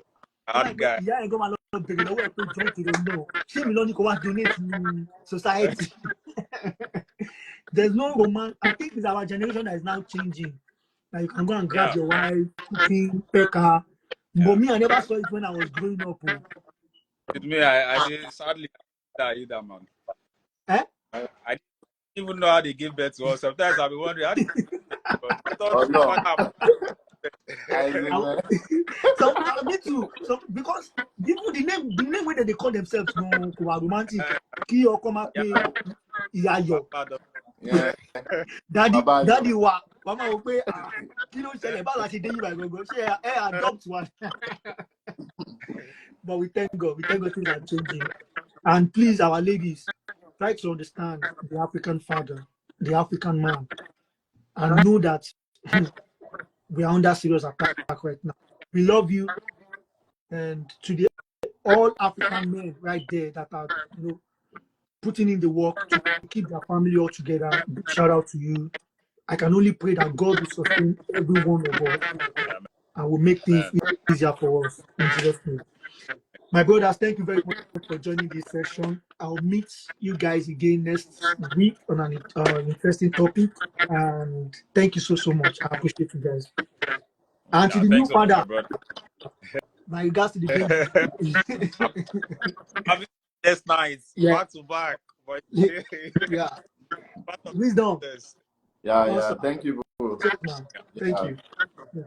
guy. Yeah, I go my lord, baby. Now we join to them. No, shame me, go and donate to society. There's no romance. I think it's our generation that is now changing. Like you can go and grab your wife, cooking, pecker. But me, I never saw it when I was growing up. Oh. With me, I did sadly that either, man. Eh? I didn't even know how they give birth to us. Sometimes I'll be wondering how they but I thought Oh no, father I remember. So me too. So because the name where they call themselves no romantic. Ki or come up Iyayo. Papa, Yeah, Daddy Babayo. wa. Mama will pay kilo shele ba la se dey you by go share adopt one. But we thank God things are changing. And please, our ladies, try to understand the African father, the African man, and know that we are under serious attack right now. We love you, and to the all African men right there that are putting in the work to keep their family all together. Big shout out to you. I can only pray that God will sustain every one of us and will make things man. easier for us in Jesus' name. My brothers, thank you very much for joining this session. I'll meet you guys again next week on an interesting topic. And thank you so much. I appreciate you guys. And to Yeah, the new thanks so much, my father, brother. my regards to the baby. I'm having this nights Yeah, back to back, but yeah. part of Wisdom. this. Yeah, Awesome. thank you, bro. Cheers, man. Thank Yeah. you. Yeah.